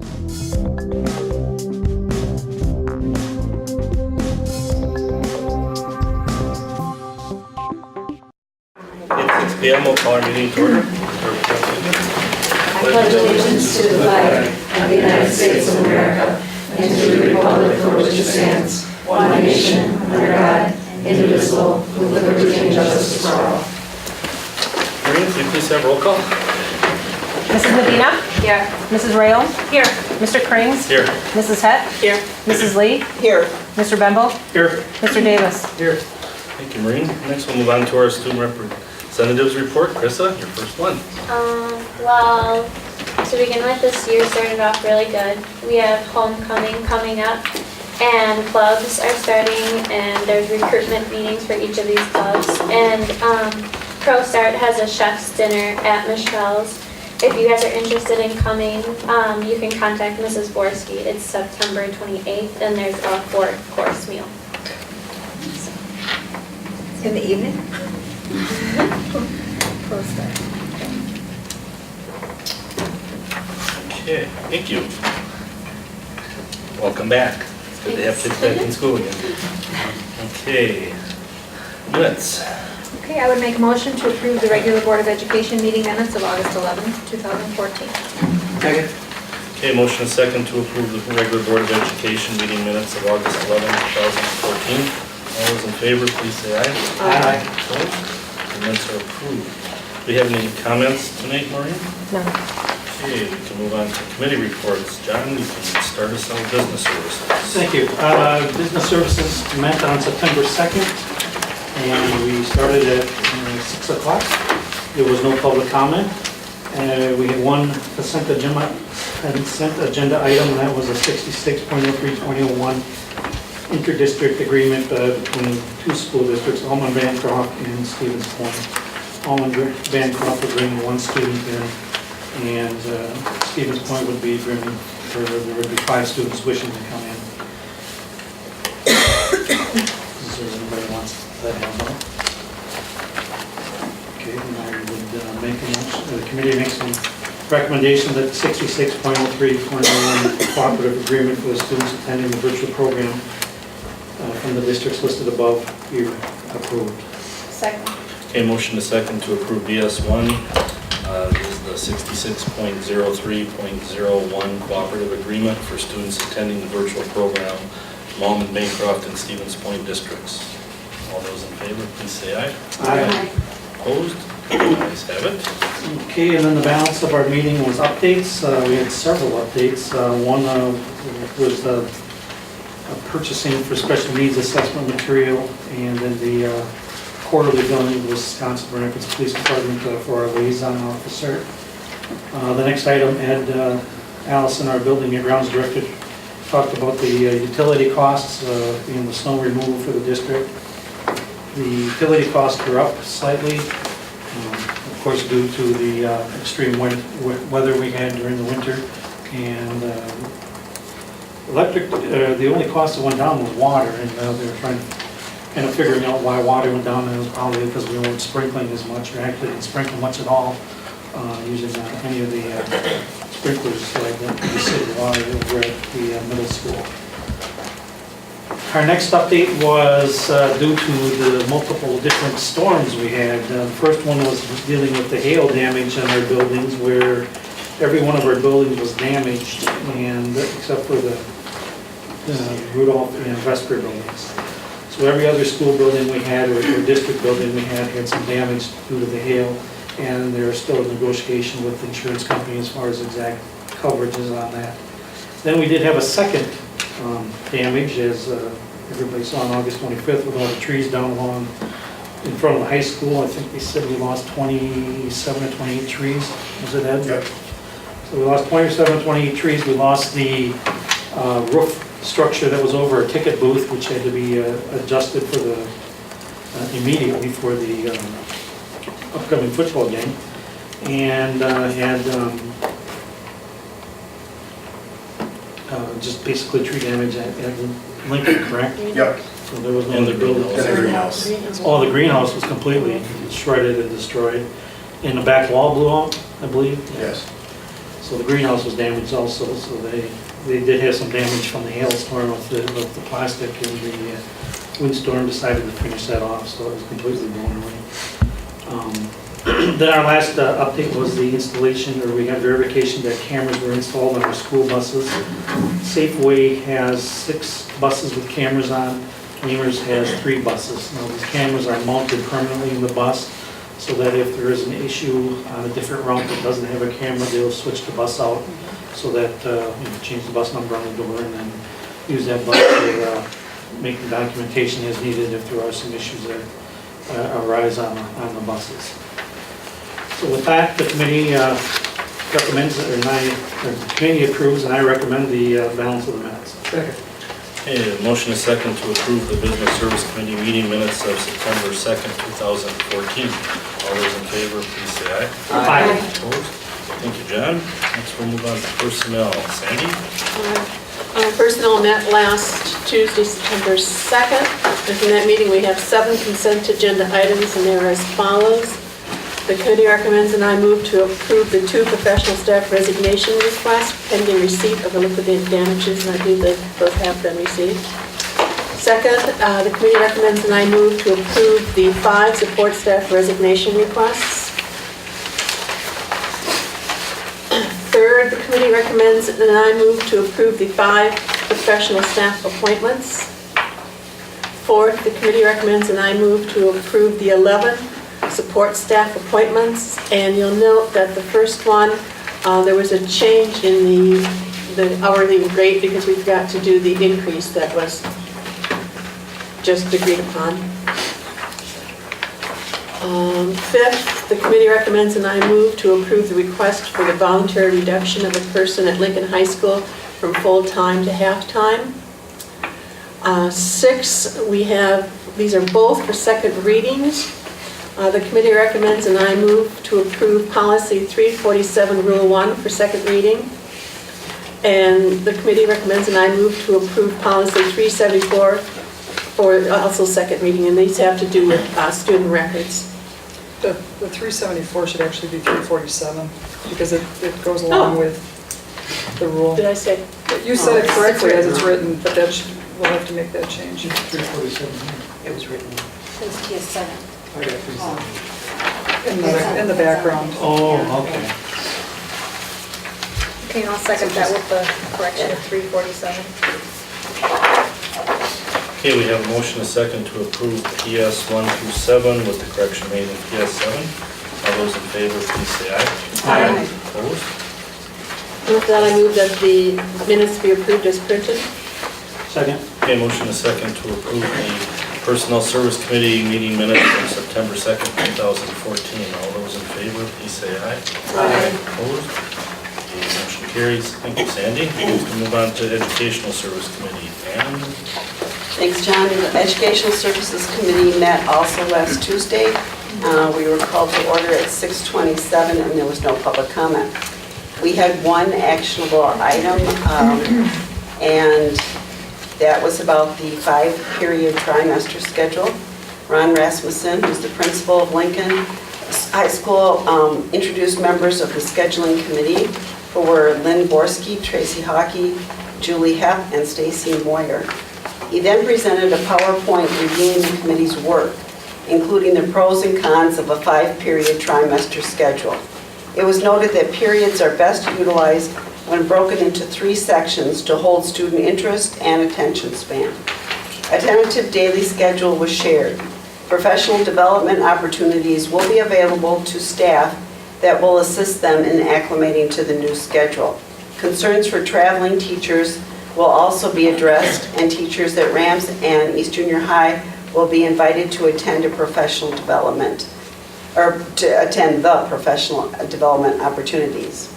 It's 6 p.m. We'll call our meeting to order. I pledge allegiance to the flag of the United States of America and to the republic for which it stands, one nation, under God, indivisible, with liberty and justice for all. Maureen, will you please have roll call? Mrs. Medina? Here. Mrs. Rayo? Here. Mr. Krings? Here. Mrs. Het? Here. Mrs. Lee? Here. Mr. Bembo? Here. Mr. Davis? Here. Thank you, Maureen. Next, we'll move on to our student representatives report. Krista, your first one. Well, to begin with, this year started off really good. We have homecoming coming up, and clubs are starting, and there's recruitment meetings for each of these clubs. And Pro Start has a chef's dinner at Michelle's. If you guys are interested in coming, you can contact Mrs. Borski. It's September 28th, and there's a 4-course meal. In the evening? Okay, thank you. Welcome back. It's good to have kids back in school again. Okay, minutes. Okay, I would make a motion to approve the regular Board of Education meeting minutes of August 11th, 2014. Second. Okay, motion and second to approve the regular Board of Education meeting minutes of August 11, 2014. All those in favor, please say aye. Aye. Opposed? The minutes are approved. Do we have any comments tonight, Maureen? No. Okay, we can move on to committee reports. John, you can start us on business services. Thank you. Business services met on September 2nd, and we started at 6 o'clock. There was no public comment. We had one consent agenda item, and that was a 66.03.01 interdistrict agreement between two school districts, Almond Bancroft and Stevens Point. Almond Bancroft would bring one student in, and Stevens Point would be bringing, or there would be 5 students wishing to come in. Is there anybody who wants that held up? Okay, then I would make a motion, the committee makes some recommendation that 66.03.01 cooperative agreement for the students attending the virtual program from the districts listed above be approved. Second. Okay, motion to second to approve BS1 is the 66.03.01 cooperative agreement for students attending the virtual program from Almond Bancroft and Stevens Point districts. All those in favor, please say aye. Aye. Opposed? Ayes have it. Okay, and then the balance of our meeting was updates. We had several updates. One was purchasing for special needs assessment material, and then the quarterly billing with Wisconsin Rapids Police Department for our liaison officer. The next item, Ed Allison, our building and grounds director, talked about the utility costs in the snow removal for the district. The utility costs are up slightly, of course due to the extreme weather we had during the winter. And electric, the only cost that went down was water, and they were trying kind of figuring out why water went down, and it was probably because we weren't sprinkling as much, or actually didn't sprinkle much at all, using any of the sprinklers like the city water over at the middle school. Our next update was due to the multiple different storms we had. The first one was dealing with the hail damage in our buildings, where every one of our buildings was damaged, and except for the Rudolph and Vesper buildings. So every other school building we had, or district building we had some damage due to the hail, and there's still a negotiation with the insurance company as far as exact coverages on that. Then we did have a second damage, as everybody saw on August 25th, with all the trees down along in front of the high school. I think they said we lost 27 or 28 trees. Was it, Ed? Yep. So we lost 27 or 28 trees. We lost the roof structure that was over a ticket booth, which had to be adjusted for the immediately for the upcoming football game, and had just basically tree damage at Lincoln, correct? Yep. So there was no And the other building. And the greenhouse. Oh, the greenhouse was completely shredded and destroyed, and the back wall blew out, I believe. Yes. So the greenhouse was damaged also, so they did have some damage from the hailstorm with the plastic, and the windstorm decided to finish that off, so it was completely blown away. Then our last update was the installation, or we had verification that cameras were installed on our school buses. Safeway has 6 buses with cameras on, Amers has 3 buses. Now these cameras are mounted permanently in the bus, so that if there is an issue on a different route that doesn't have a camera, they'll switch the bus out, so that, change the bus number on the door and then use that bus to make the documentation as needed if there are some issues that arise on the buses. So with that, the committee recommends, the committee approves, and I recommend the balance of the minutes. Okay, motion is second to approve the Business Service Committee meeting minutes of September 2nd, 2014. All those in favor, please say aye. Aye. Opposed? Thank you, John. Next we'll move on to personnel. Sandy? Personnel met last Tuesday, September 2nd. In that meeting, we have 7 consent agenda items, and they are as follows. The committee recommends and I move to approve the 2 professional staff resignation requests pending receipt of the liquidated damages, and I believe that those have been received. Second, the committee recommends and I move to approve the 5 support staff resignation requests. Third, the committee recommends and I move to approve the 5 professional staff appointments. Fourth, the committee recommends and I move to approve the 11 support staff appointments. And you'll note that the first one, there was a change in the hourly rate because we forgot to do the increase that was just agreed upon. Fifth, the committee recommends and I move to approve the request for the voluntary reduction of a person at Lincoln High School from full-time to half-time. 6, these are both for second readings. The committee recommends and I move to approve policy 347 rule 1 for second reading. And the committee recommends and I move to approve policy 374 for also second reading, and these have to do with student records. The 374 should actually be 347 because it goes along with the rule. Did I say? You said it correctly as it's written, but we'll have to make that change. 347. It was written. It's PS7. I got 347. In the background. Oh, okay. Okay, and I'll second that with the correction of 347. Okay, we have a motion, a second to approve PS 1 through 7 with the correction made in PS 7. All those in favor, please say aye. Aye. Opposed? And with that, I move that the minutes be approved as printed. Second. Okay, motion, a second to approve the Personnel Service Committee meeting minutes from September 2nd, 2014. All those in favor, please say aye. Aye. Opposed? Okay, motion carries. Thank you, Sandy. We'll move on to Educational Service Committee. And Thanks, John. The Educational Services Committee met also last Tuesday. We were called to order at 6:27 and there was no public comment. We had one actionable item, and that was about the 5-period trimester schedule. Ron Rasmussen, who's the principal of Lincoln High School, introduced members of the scheduling committee, who were Lynn Borski, Tracy Hockey, Julie Hepp, and Stacy Moyer. He then presented a PowerPoint reviewing the committee's work, including the pros and cons of a 5-period trimester schedule. It was noted that periods are best utilized when broken into 3 sections to hold student interest and attention span. A tentative daily schedule was shared. Professional development opportunities will be available to staff that will assist them in acclimating to the new schedule. Concerns for traveling teachers will also be addressed, and teachers at Rams and East Junior High will be invited to attend a professional development, or to attend the professional development opportunities.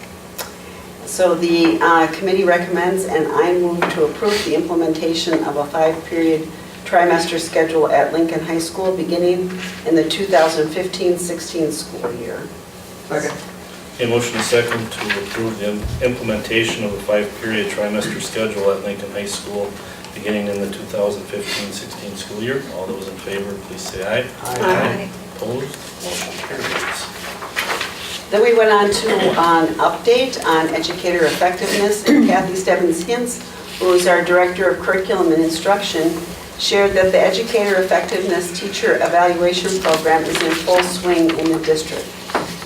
So the committee recommends and I move to approve the implementation of a 5-period trimester schedule at Lincoln High School beginning in the 2015-16 school year. Second. a motion is second to approve the implementation of a 5-period trimester schedule at Lincoln High School beginning in the 2015-16 school year. All those in favor, please say aye. Aye. Opposed? Motion carries. Then we went on to an update on educator effectiveness, and Kathy Stebbins-Hintz, who is our Director of Curriculum and Instruction, shared that the educator effectiveness teacher evaluation program is in full swing in the district.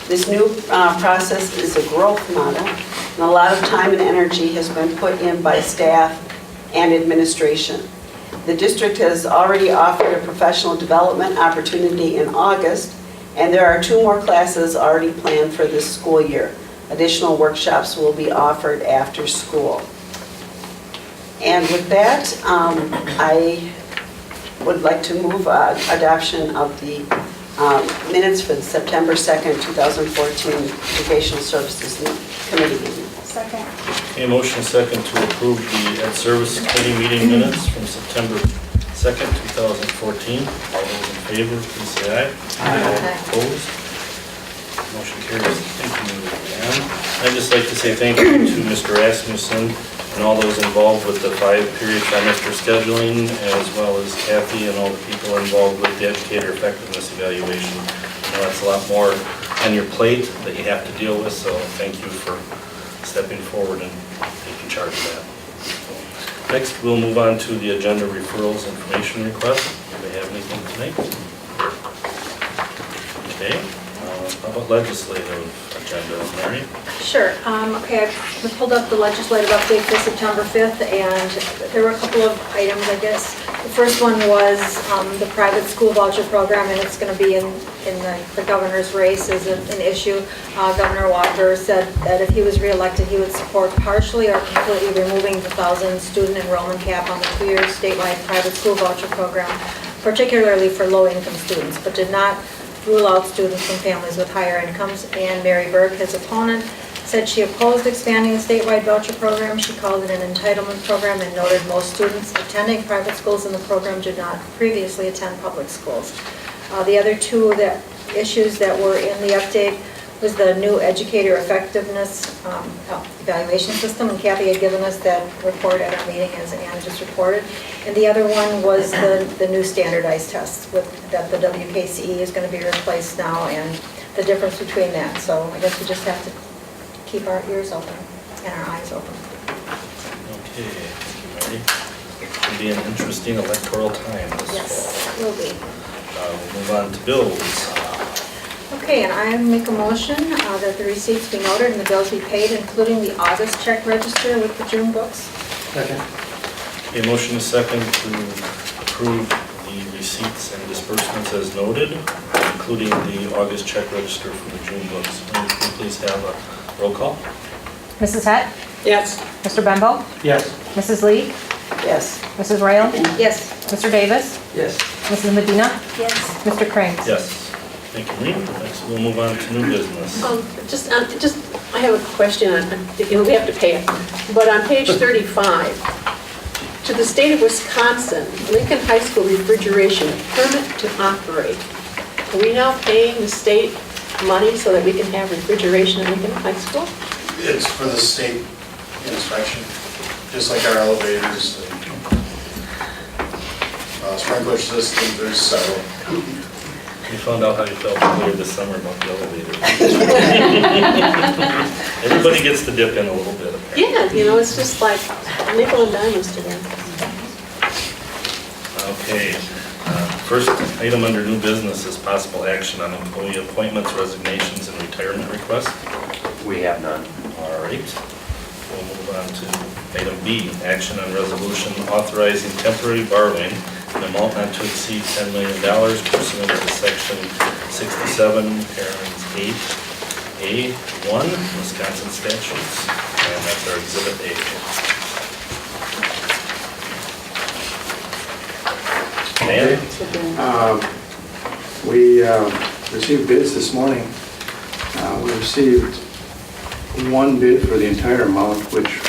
This new process is a growth model, and a lot of time and energy has been put in by staff and administration. The district has already offered a professional development opportunity in August, and there are 2 more classes already planned for this school year. Additional workshops will be offered after school. And with that, I would like to move adoption of the minutes for the September 2nd, 2014 Educational Services Committee meeting. Second. Okay, motion second to approve the Ed Service Committee meeting minutes from September 2nd, 2014. All those in favor, please say aye. Aye. Opposed? Motion carries. Thank you, Ann. I'd just like to say thank you to Mr. Rasmussen and all those involved with the 5-period trimester scheduling, as well as Kathy and all the people involved with the educator effectiveness evaluation. I know that's a lot more on your plate that you have to deal with, so thank you for stepping forward and taking charge of that. Next, we'll move on to the agenda referrals information request. Do we have anything tonight? Okay, how about legislative agenda, Mary? Sure. Okay, I pulled up the legislative update for September 5th, and there were a couple of items, I guess. The first one was the private school voucher program, and it's going to be in the governor's race as an issue. Governor Walker said that if he was reelected, he would support partially or completely removing the 1,000 student enrollment cap on the 2-year statewide private school voucher program, particularly for low-income students, but did not rule out students from families with higher incomes. And Mary Berg, his opponent, said she opposed expanding the statewide voucher program. She called it an entitlement program and noted most students attending private schools in the program did not previously attend public schools. The other 2 issues that were in the update was the new educator effectiveness evaluation system, and Kathy had given us that report at our meeting, as Ann just reported. And the other one was the new standardized tests that the WKCE is going to be replaced now, and the difference between that. So I guess we just have to keep our ears open and our eyes open. Okay, thank you, Mary. It'll be an interesting electoral time this fall. Yes, it will be. We'll move on to bills. Okay, and I make a motion that the receipts be noted and the bills be paid, including the August check register with the June books. Second. Okay, motion is second to approve the receipts and disbursements as noted, including the August check register for the June books. Will you please have a roll call? Mrs. Hett? Yes. Mr. Bembo? Yes. Mrs. Lee? Yes. Mrs. Royal? Yes. Mr. Davis? Yes. Mrs. Medina? Yes. Mr. Cranes? Yes. Thank you, Lee. Next, we'll move on to new business. I have a question on, we have to pay it, but on page 35, to the state of Wisconsin, Lincoln High School refrigeration permit to operate. Are we now paying the state money so that we can have refrigeration in Lincoln High School? It's for the state inspection, just like our elevators and sprinkler systems, there's several. We found out how you felt earlier this summer about the elevator. Everybody gets to dip in a little bit. Yeah, it's just like nickel and diamonds to them. Okay. First item under new business is possible action on employee appointments, resignations, and retirement requests. We have none. All right. We'll move on to item B, action on resolution authorizing temporary borrowing an amount not to exceed $10 million pursuant to section 67, parens 8A1, Wisconsin statutes, and that's our exhibit A. Dan? We received bids this morning. We received one bid for the entire amount, which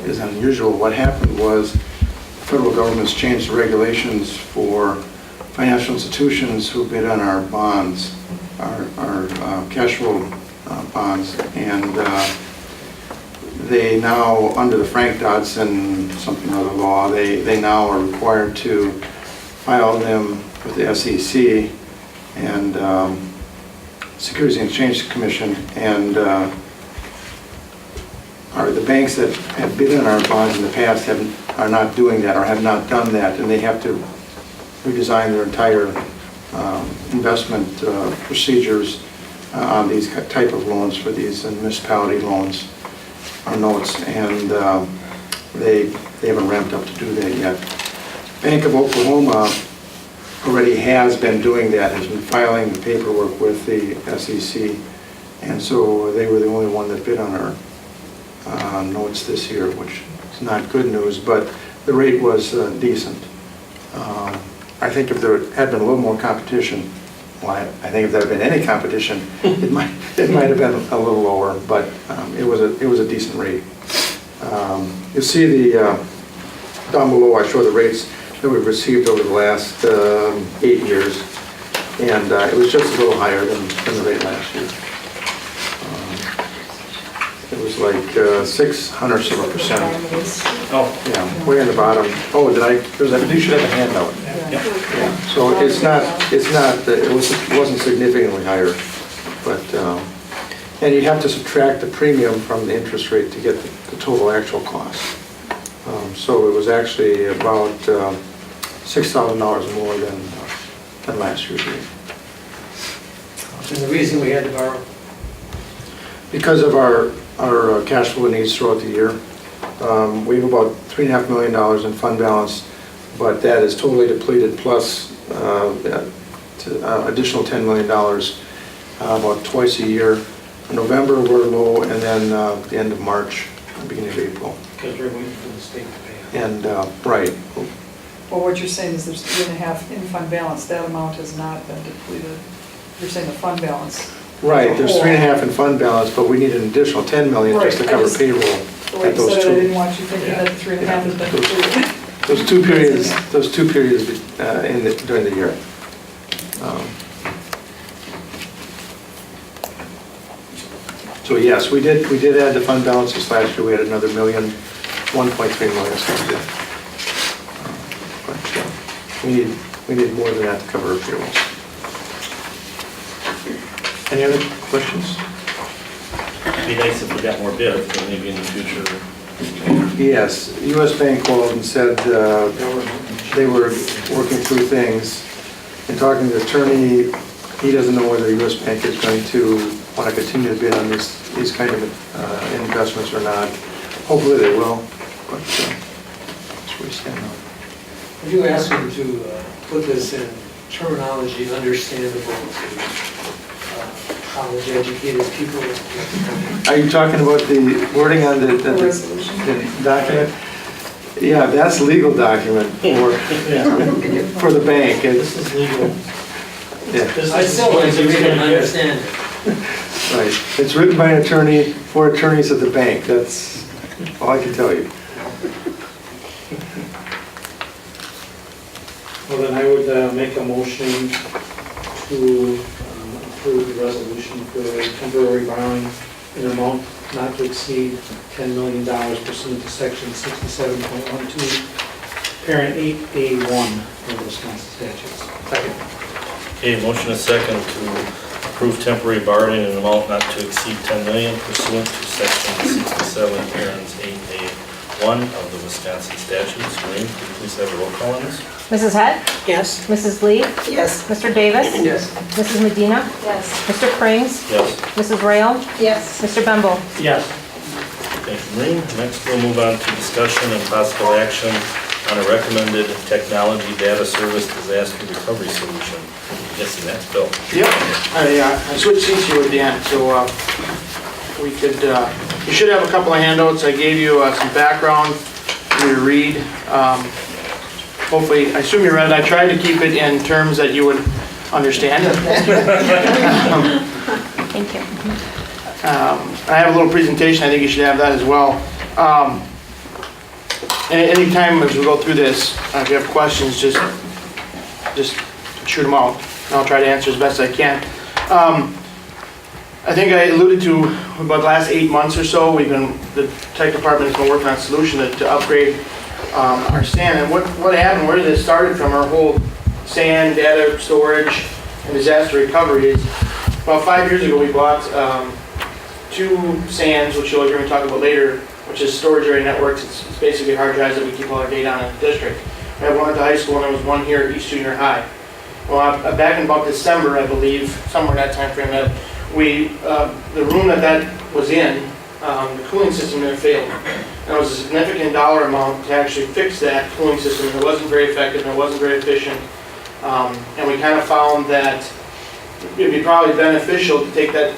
is unusual. What happened was the federal government's changed the regulations for financial institutions who bid on our bonds, our cash flow bonds, and they now, under the Frank Dodson something or other law, they now are required to file them with the SEC, and Securities and Exchange Commission, and the banks that have bid on our bonds in the past are not doing that or have not done that, and they have to redesign their entire investment procedures on these type of loans for these municipality loans or notes, and they haven't ramped up to do that yet. Bank of Oklahoma already has been doing that, has been filing the paperwork with the SEC, and so they were the only one that bid on our notes this year, which is not good news, but the rate was decent. I think if there had been a little more competition, well, I think if there had been any competition, it might have been a little lower, but it was a decent rate. You'll see the down below, I show the rates that we've received over the last 8 years, and it was just a little higher than the rate last year. It was like 600%. Oh, Yeah, way on the bottom. Oh, you should have a handout. Yeah. So it wasn't significantly higher, but, and you have to subtract the premium from the interest rate to get the total actual cost. So it was actually about $6,000 more than last year's rate. And the reason we had to borrow? Because of our cash flow needs throughout the year. We have about $3.5 million in fund balance, but that is totally depleted, plus additional $10 million about twice a year. In November we're low, and then the end of March, beginning of April. Because we're waiting for the state to pay. And, right. Well, what you're saying is there's 3.5 in fund balance, that amount has not been depleted. You're saying the fund balance. Right, there's 3.5 in fund balance, but we need an additional 10 million just to Right, cover payroll. The way at you those said it, I two. didn't want you thinking that the 3.5 has been depleted. Those two periods during the year. So yes, we did add the fund balances last year. We had another 1.3 million. So we need more than that to cover our payrolls. Any other questions? it'd be nice if we got more bids, but maybe in the future. Yes, US Bank called and said they were working through things, and talking to the attorney, he doesn't know whether US Bank is going to want to continue to bid on these kind of investments or not. Hopefully they will, but that's where we stand now. Would you ask him to put this in terminology understandable to college-educated people? Are you talking about the wording on the Resolution. document? Yeah, that's legal document for the bank. This is legal. Yeah, I still want to read it and understand it. right. It's written by an attorney for attorneys at the bank. That's all I can tell you. Well, then I would make a motion to approve the resolution for temporary borrowing in an amount not to exceed $10 million pursuant to section 67.12, parent 8A1 of the Wisconsin statutes. Second. Okay, motion is second to approve temporary borrowing in an amount not to exceed 10 million pursuant to section 67, parents 8A1 of the Wisconsin statutes. Maureen, could you please have a roll call on this? Mrs. Head? Yes. Mrs. Lee? Yes. Mr. Davis? Yes. Mrs. Medina? Yes. Mr. Springs? Yes. Mrs. Rayo? Yes. Mr. Bemble? Yes. Thank you, Maureen. Next, we'll move on to discussion and possible action on a recommended technology data service disaster recovery solution. I'm guessing that's Bill. Yep, I switched seats here with Dan, so we could, you should have a couple of handouts. I gave you some background for you to read. Hopefully, I assume you read it. I tried to keep it in terms that you would understand. Thank you. I have a little presentation. I think you should have that as well. Anytime as we go through this, if you have questions, just shoot them out. And I'll try to answer as best I can. I think I alluded to about the last 8 months or so, the tech department has been working on a solution to upgrade our SAN. And what happened, where this started from, our whole SAN data storage and disaster recovery is about 5 years ago, we bought 2 SANs, which you'll hear me talk about later, which is storage area networks. It's basically hard drives that we keep all our data on in the district. We had one at the high school, and there was one here at East Junior High. Well, back in about December, I believe, somewhere in that time frame, that the room that was in, the cooling system there failed. And it was a significant dollar amount to actually fix that cooling system. It wasn't very effective, and it wasn't very efficient. And we kind of found that it'd be probably beneficial to take that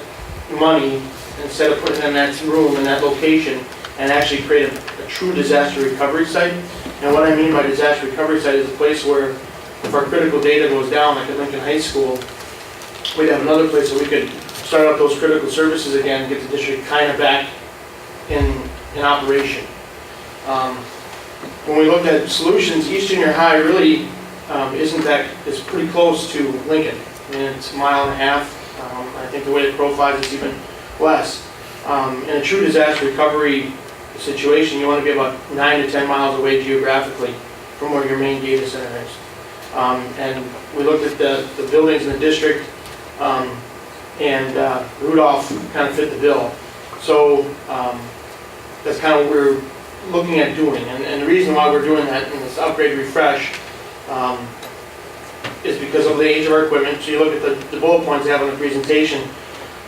money, instead of putting it in that room, in that location, and actually create a true disaster recovery site. And what I mean by disaster recovery site is a place where if our critical data goes down, like at Lincoln High School, we'd have another place where we could start up those critical services again and get the district kind of back in operation. When we looked at solutions, East Junior High really is pretty close to Lincoln. I mean, it's 1.5 miles. I think the way it profiles is even less. In a true disaster recovery situation, you want to be about 9 to 10 miles away geographically from where your main data center is. And we looked at the buildings in the district, and Rudolph kind of fit the bill. So that's kind of what we're looking at doing. And the reason why we're doing that in this upgrade refresh is because of the age of our equipment. So you look at the bullet points they have on the presentation.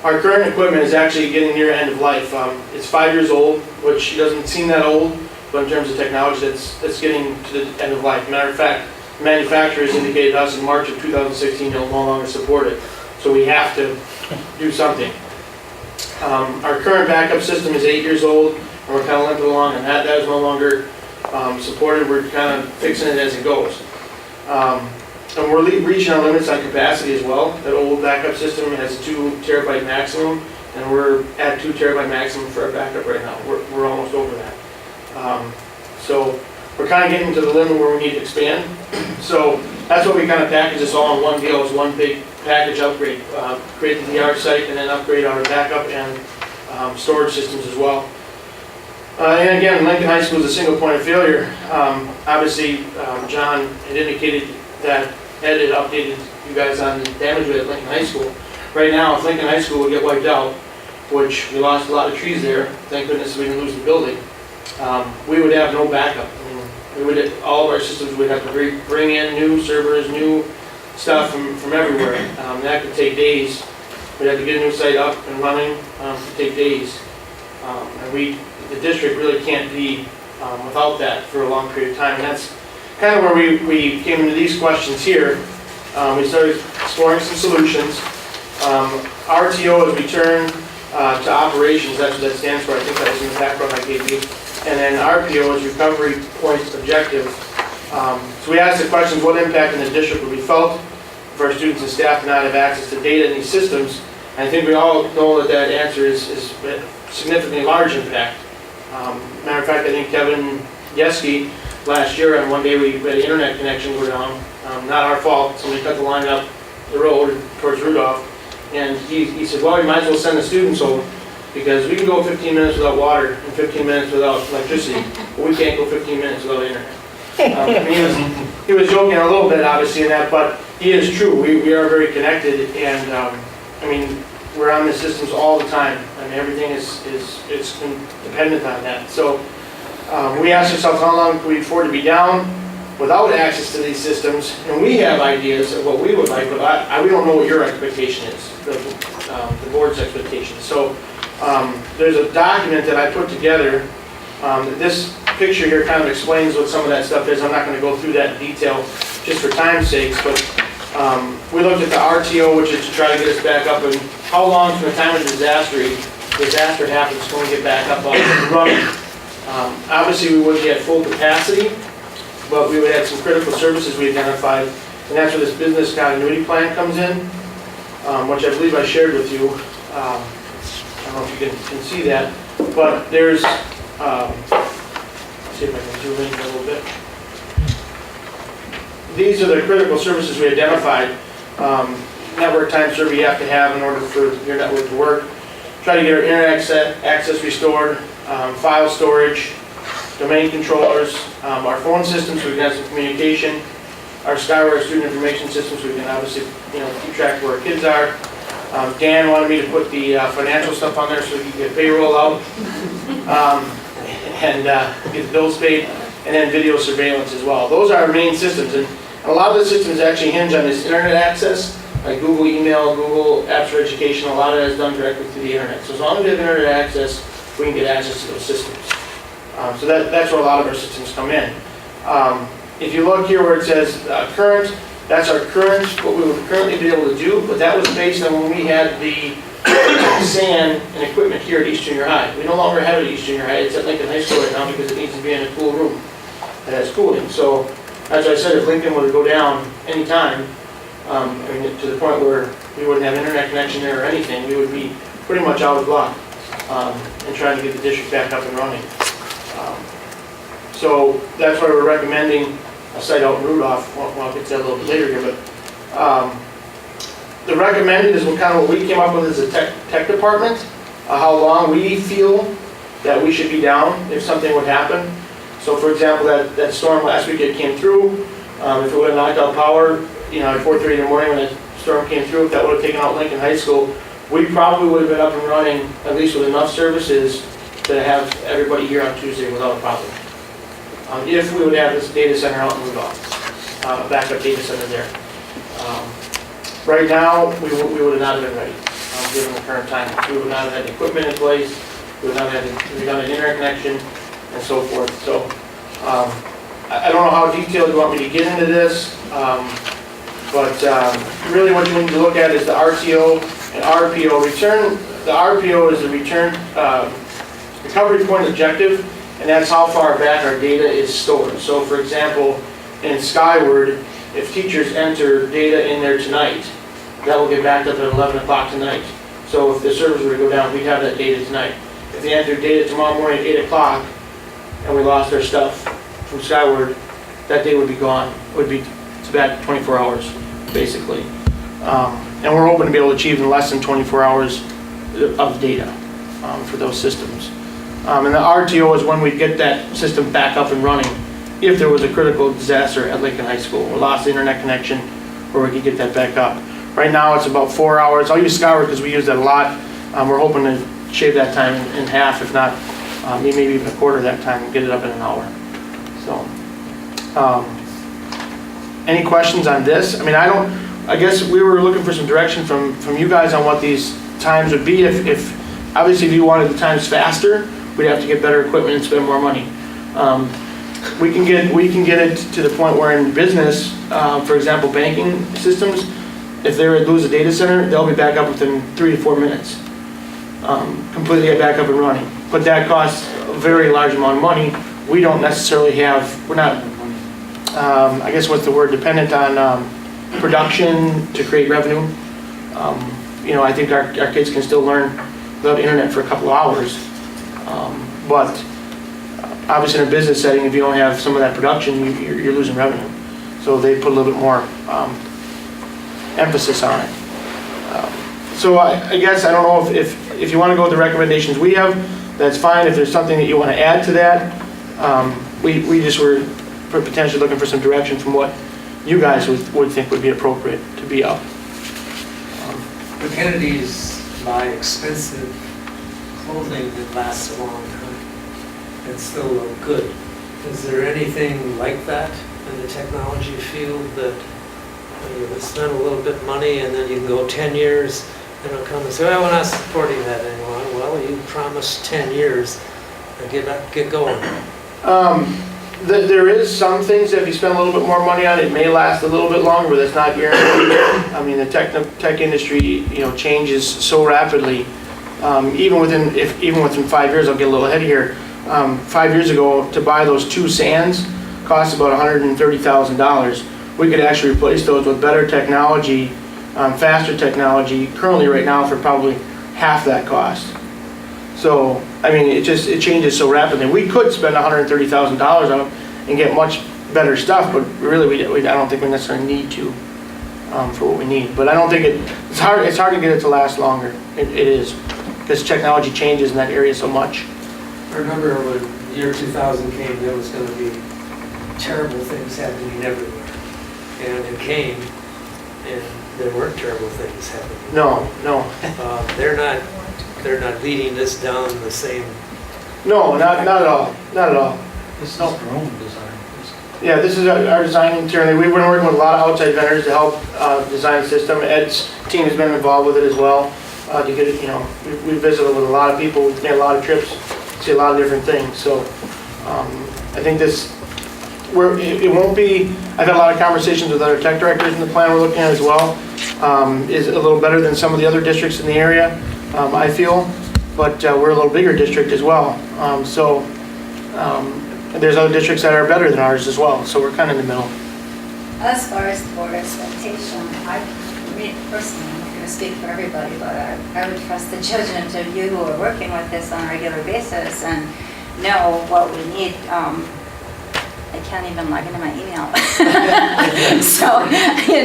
Our current equipment is actually getting near end of life. It's 5 years old, which doesn't seem that old, but in terms of technology, that's getting to the end of life. Matter of fact, manufacturers indicated to us in March of 2016 they'll no longer support it. So we have to do something. Our current backup system is 8 years old, and we're kind of limping along, and that is no longer supported. We're kind of fixing it as it goes. And we're reaching our limits on capacity as well. That old backup system has 2 terabyte maximum, and we're at 2 terabyte maximum for our backup right now. We're almost over that. So we're kind of getting to the limit where we need to expand. So that's what we kind of package this all in one deal. It's one big package upgrade. Create the DR site and then upgrade our backup and storage systems as well. And again, Lincoln High School is a single point of failure. Obviously, John had indicated that Ed had updated you guys on the damage at Lincoln High School. Right now, if Lincoln High School would get wiped out, which we lost a lot of trees there, thank goodness we didn't lose the building, we would have no backup. I mean, all of our systems would have to bring in new servers, new stuff from everywhere. That could take days. We'd have to get a new site up and running. It could take days. And the district really can't be without that for a long period of time. And that's kind of where we came into these questions here. We started exploring some solutions. RTO is return to operations. That's what that stands for. I think that was in the background I gave you. And then RPO is recovery point objective. So we asked the questions, what impact in the district would be felt if our students and staff do not have access to data in these systems? And I think we all know that answer is a significantly large impact. Matter of fact, I think Kevin Yeske last year, on one day we had an internet connection go down. Not our fault. Somebody cut the line up the road towards Rudolph. And he said, well, you might as well send the students over, because we can go 15 minutes without water and 15 minutes without electricity, but we can't go 15 minutes without internet. He was joking a little bit, obviously, in that, but he is true. We are very connected, and I mean, we're on the systems all the time, and everything is dependent on that. So we asked ourselves, how long can we afford to be down without access to these systems? And we have ideas of what we would like, but we don't know what your expectation is, the board's expectation. So there's a document that I put together. This picture here kind of explains what some of that stuff is. I'm not going to go through that in detail just for time's sake, but we looked at the RTO, which is to try to get us back up, and how long from the time of disaster happens when we get back up and running. Obviously, we wouldn't be at full capacity, but we would have some critical services we identified, and that's where this business continuity plan comes in, which I believe I shared with you. I don't know if you can see that, but there's, let's see if I can zoom in a little bit. These are the critical services we identified. Network time server you have to have in order for your network to work. Try to get our internet access restored, file storage, domain controllers, our phone systems so we can have some communication, our Skyware student information system so we can obviously keep track of where our kids are, Dan wanted me to put the financial stuff on there so we can get payroll out and get the bills paid, and then video surveillance as well. Those are our main systems, and a lot of the systems actually hinge on this internet access, like Google Email, Google Apps for Education. A lot of that is done directly through the internet. So as long as we have internet access, we can get access to those systems. So that's where a lot of our systems come in. If you look here where it says current, that's our current, what we would currently be able to do, but that was based on when we had the sand and equipment here at East Junior High. We no longer have it at East Junior High. It's at Lincoln High School right now because it needs to be in a cool room that has cooling. So as I said, if Lincoln were to go down anytime, I mean, to the point where we wouldn't have internet connection there or anything, we would be pretty much out of luck in trying to get the district back up and running. So that's why we're recommending a site out in Rudolph. Well, I'll get to that a little bit later here, but the recommended is kind of what we came up with as a tech department, how long we feel that we should be down if something would happen. So for example, that storm last week that came through, if it would have knocked out power, you know, at 4:30 in the morning when that storm came through, if that would have taken out Lincoln High School, we probably would have been up and running, at least with enough services to have everybody here on Tuesday without a problem. If we would have this data center out in Rudolph, backup data center there. Right now, we would not have been ready, given the current time. We would not have had the equipment in place, we would not have had an internet connection, and so forth. So, I don't know how detailed you want me to get into this, but really what you need to look at is the RTO and RPO. The RPO is the return recovery point objective, and that's how far back our data is stored. So for example, in Skyward, if teachers enter data in there tonight, that will get backed up at 11 o'clock tonight. So if the servers were to go down, we'd have that data tonight. If they enter data tomorrow morning at 8 o'clock, and we lost our stuff from Skyward, that day would be gone. It would be back 24 hours, basically. And we're hoping to be able to achieve in less than 24 hours of data for those systems. And the RTO is when we get that system back up and running if there was a critical disaster at Lincoln High School. We lost the internet connection where we could get that back up. Right now it's about 4 hours. I'll use Skyward because we use that a lot. We're hoping to shave that time in half, if not maybe even a quarter of that time, and get it up in an hour. So, any questions on this? I mean, I guess we were looking for some direction from you guys on what these times would be. If obviously if you wanted the times faster, we'd have to get better equipment and spend more money. We can get it to the point where in business, for example, banking systems, if they would lose a data center, they'll be back up within 3 to 4 minutes. Completely back up and running. But that costs a very large amount of money. We don't necessarily have, we're not, I guess what's the word, dependent on production to create revenue. You know, I think our kids can still learn without internet for a couple of hours. But obviously in a business setting, if you don't have some of that production, you're losing revenue. So they put a little bit more emphasis on it. So I guess, I don't know if you want to go with the recommendations we have, that's fine. If there's something that you want to add to that, we just were potentially looking for some direction from what you guys would think would be appropriate to be up. The Kennedys buy expensive clothing that lasts a long time and still look good. Is there anything like that in the technology field that you can spend a little bit of money and then you can go 10 years and they'll come and say, well, we're not supporting that anymore. Well, you promised 10 years and get going. There is some things that if you spend a little bit more money on it may last a little bit longer, but that's not guaranteed. I mean, the tech industry, you know, changes so rapidly. Even within 5 years, I'll get a little ahead here. 5 years ago, to buy those 2 sands cost about $130,000. We could actually replace those with better technology, faster technology, currently right now for probably half that cost. So, I mean, it changes so rapidly. We could spend $130,000 on it and get much better stuff, but really, I don't think we necessarily need to for what we need. But I don't think it's hard to get it to last longer. It is, because technology changes in that area so much. I remember when year 2000 came, there was going to be terrible things happening everywhere. And it came, and there weren't terrible things happening. No, no. They're not leading this down the same. No, not at all, not at all. This is No. their own design. Yeah, this is our design internally. We've been working with a lot of outside vendors to help design the system. Ed's team has been involved with it as well, to get it, we visited with a lot of people, we've made a lot of trips, see a lot of different things. So I think it won't be, I've had a lot of conversations with other tech directors in the plan we're looking at as well. Is a little better than some of the other districts in the area, I feel, but we're a little bigger district as well. There's other districts that are better than ours as well, so we're kind of in the middle. As far as the board expectation, personally, I'm not going to speak for everybody, but I would trust the judgment of you who are working with this on a regular basis and know what we need. I can't even log into my email. So, you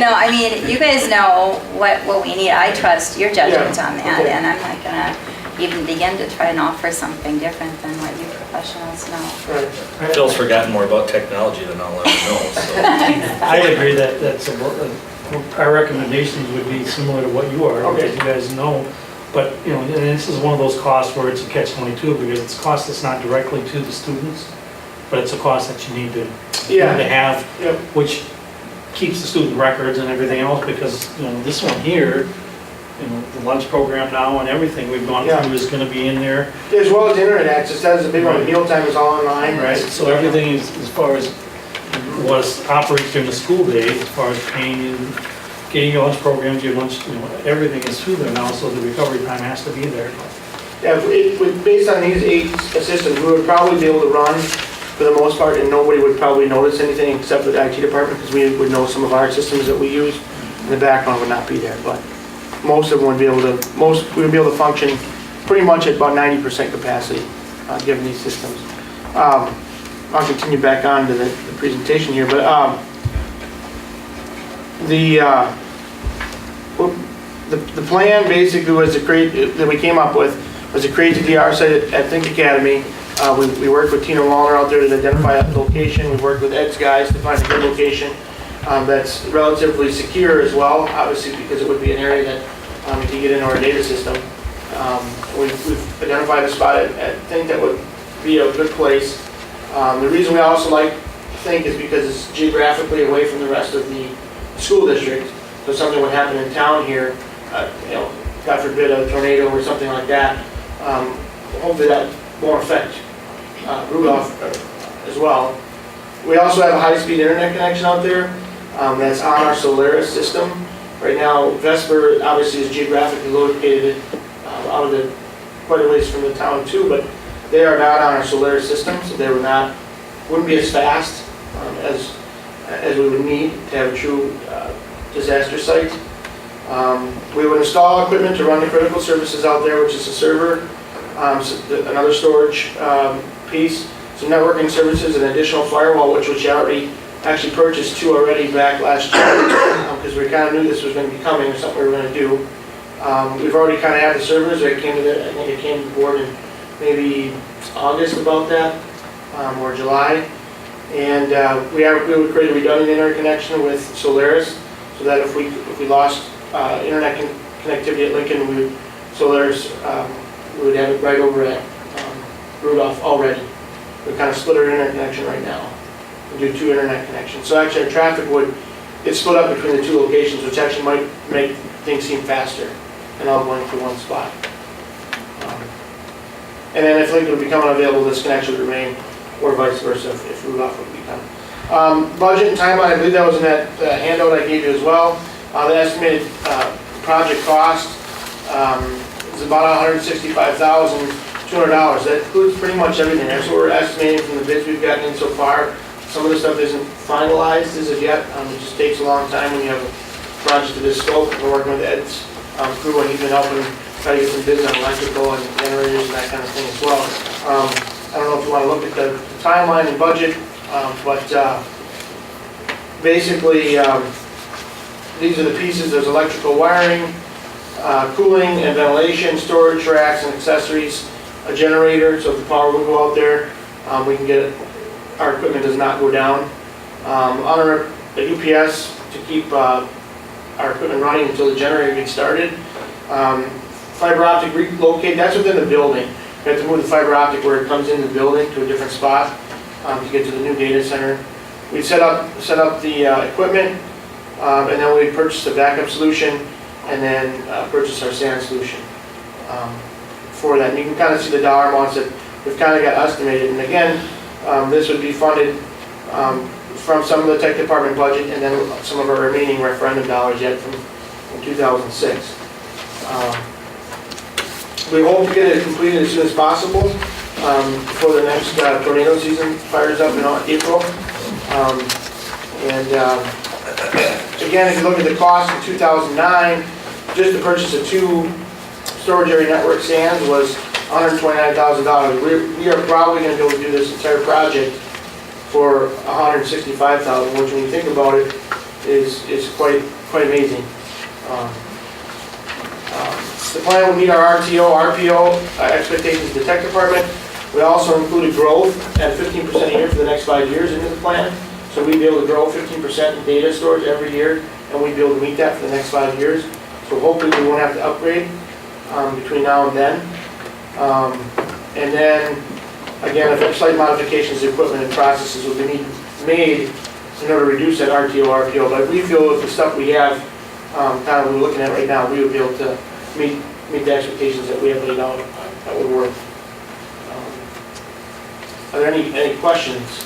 guys know what we need. I trust your judgment on that, okay. and I'm not going to even begin to try and offer something different than what you professionals know. Right. Phil's forgotten more about technology than I'll ever know, so. I agree that's our recommendations would be similar to what you are, Okay. because you guys know. But, and this is one of those costs where it's a catch-22, because it's a cost that's not directly to the students, but it's a cost that you need to have, Yep. which keeps the student records and everything else, because, this one here, the lunch program now and everything we've gone Yeah. through is gonna be in there. As well as internet access, that is a big one. Mealtime is all online. Right, so everything is, as far as what operates during the school day, as far as paying you, getting your lunch programs, your lunch, everything is through there now, so the recovery time has to be there. Yeah, based on these 8 systems, we would probably be able to run for the most part, and nobody would probably notice anything except for the IT department, because we would know some of our systems that we use, and the background would not be there. But most of them would be able to, we would be able to function pretty much at about 90% capacity, given these systems. I'll continue back on to the presentation here, but the plan basically was to create, that we came up with, was to create the DR site at Think Academy. We worked with Tina Wallner out there to identify a location. We worked with Ed's guys to find a good location that's relatively secure as well, obviously, because it would be an area that you can get into our data system. We've identified a spot at Think that would be a good place. The reason we also like Think is because it's geographically away from the rest of the school district. So if something would happen in town here, God forbid a tornado or something like that, hopefully that won't affect Rudolph as well. We also have a high-speed internet connection out there that's on our Solaris system. Right now, Vesper obviously is geographically located out of the quite a ways from the town too, but they are not on our Solaris system, so they wouldn't be as fast as we would need to have a true disaster site. We would install equipment to run the critical services out there, which is a server, another storage piece, some networking services, an additional firewall, which we already actually purchased 2 already back last year, because we kind of knew this was going to be coming, or something we were going to do. We've already kind of had the servers. I think it came to board in maybe August about that, or July. And we would create a redundant internet connection with Solaris, so that if we lost internet connectivity at Lincoln, Solaris, we would have it right over at Rudolph already. We kind of split our internet connection right now and do 2 internet connections. So actually our traffic it's split up between the 2 locations, which actually might make things seem faster and all going to one spot. And then if Lincoln would become unavailable, this connection would remain, or vice versa if Rudolph would become. Budget and timeline, I believe that was in that handout I gave you as well. The estimated project cost is about $165,200. That includes pretty much everything. That's what we're estimating from the bids we've gotten in so far. Some of the stuff isn't finalized as of yet. It just takes a long time when you have a project of this scope. We're working with Ed's crew, and he's been helping try to get some bids on electrical and generators and that kind of thing as well. I don't know if you want to look at the timeline and budget, but basically these are the pieces. There's electrical wiring, cooling and ventilation, storage racks and accessories, a generator, so if the power would go out there, we can get it. Our equipment does not go down. On a UPS to keep our equipment running until the generator gets started. Fiber optic relocate, that's within the building. We have to move the fiber optic where it comes into the building to a different spot to get to the new data center. We set up the equipment, and then we purchased a backup solution, and then purchased our SAN solution for that. And you can kind of see the dollar amounts that we've kind of got estimated. And again, this would be funded from some of the tech department budget and then some of our remaining referendum dollars yet from 2006. We hope to get it completed as soon as possible before the next tornado season fires up in April. Again, if you look at the cost in 2009, just to purchase a 2 storage area network SANs was $129,000. We are probably going to be able to do this entire project for $165,000, which when you think about it is quite amazing. The plan will meet our RPO expectations of the tech department. We also included growth at 15% a year for the next 5 years into the plan. So we'd be able to grow 15% in data storage every year, and we'd be able to meet that for the next 5 years. So hopefully we won't have to upgrade between now and then. And then, again, if slight modifications to equipment and processes will be made in order to reduce that RPO. But we feel with the stuff we have, kind of we're looking at right now, we would be able to meet the expectations that we have laid out. That would work. Are there any questions?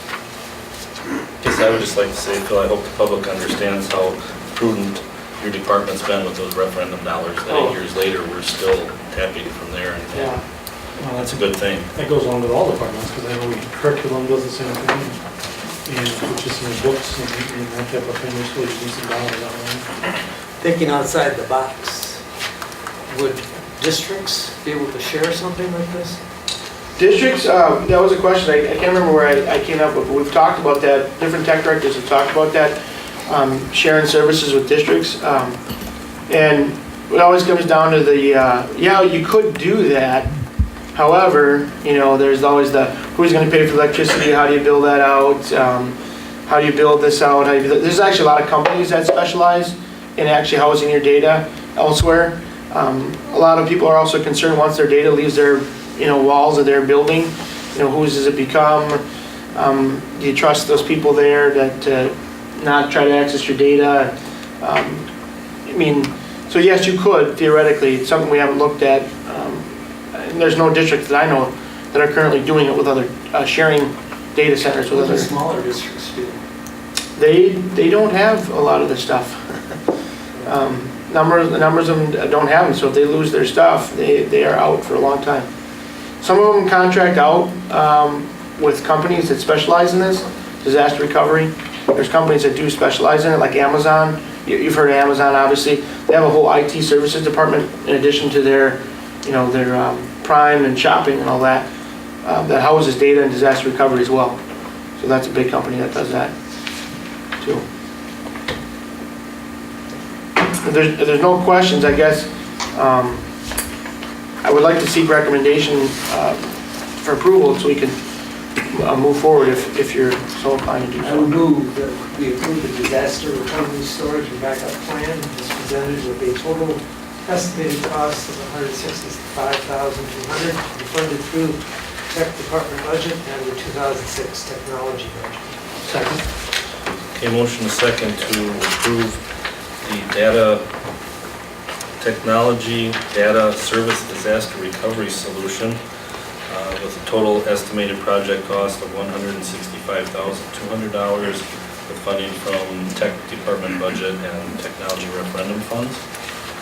Yes, I would just like to say, Phil, I hope the public understands how prudent your department's been with those referendum dollars. That 8 years later, we're still tapping from there. And Yeah. well, that's a good thing. That goes along with all departments, because I know curriculum does the same thing. And purchasing books and that type of thing, we're still using some dollars that way. Thinking outside the box, would districts be able to share something like this? Districts, that was a question, I can't remember where I came up with, but we've talked about that, different tech directors have talked about that, sharing services with districts. And it always comes down to the, yeah, you could do that. However, there's always the, who's going to pay for electricity, how do you build that out, how do you build this out, there's actually a lot of companies that specialize in actually housing your data elsewhere. A lot of people are also concerned once their data leaves their walls of their building, whose does it become? Do you trust those people there to not try to access your data? So yes, you could, theoretically. It's something we haven't looked at. And there's no districts that I know that are currently doing it with other, sharing data centers with What do other. smaller districts do? They don't have a lot of this stuff. Numbers of them don't have them, so if they lose their stuff, they are out for a long time. Some of them contract out with companies that specialize in this, disaster recovery. There's companies that do specialize in it, like Amazon. You've heard of Amazon, obviously. They have a whole IT services department in addition to their Prime and shopping and all that, that houses data and disaster recovery as well. So that's a big company that does that too. If there's no questions, I guess I would like to seek recommendation for approval so we can move forward if you're so inclined to do I so. would move that we approve the disaster recovery storage and backup plan as presented with a total estimated cost of $165,200 to be funded through tech department budget and the 2006 technology budget. Second. Okay, motion is second to approve the data service disaster recovery solution with a total estimated project cost of $165,200 with funding from tech department budget and technology referendum funds.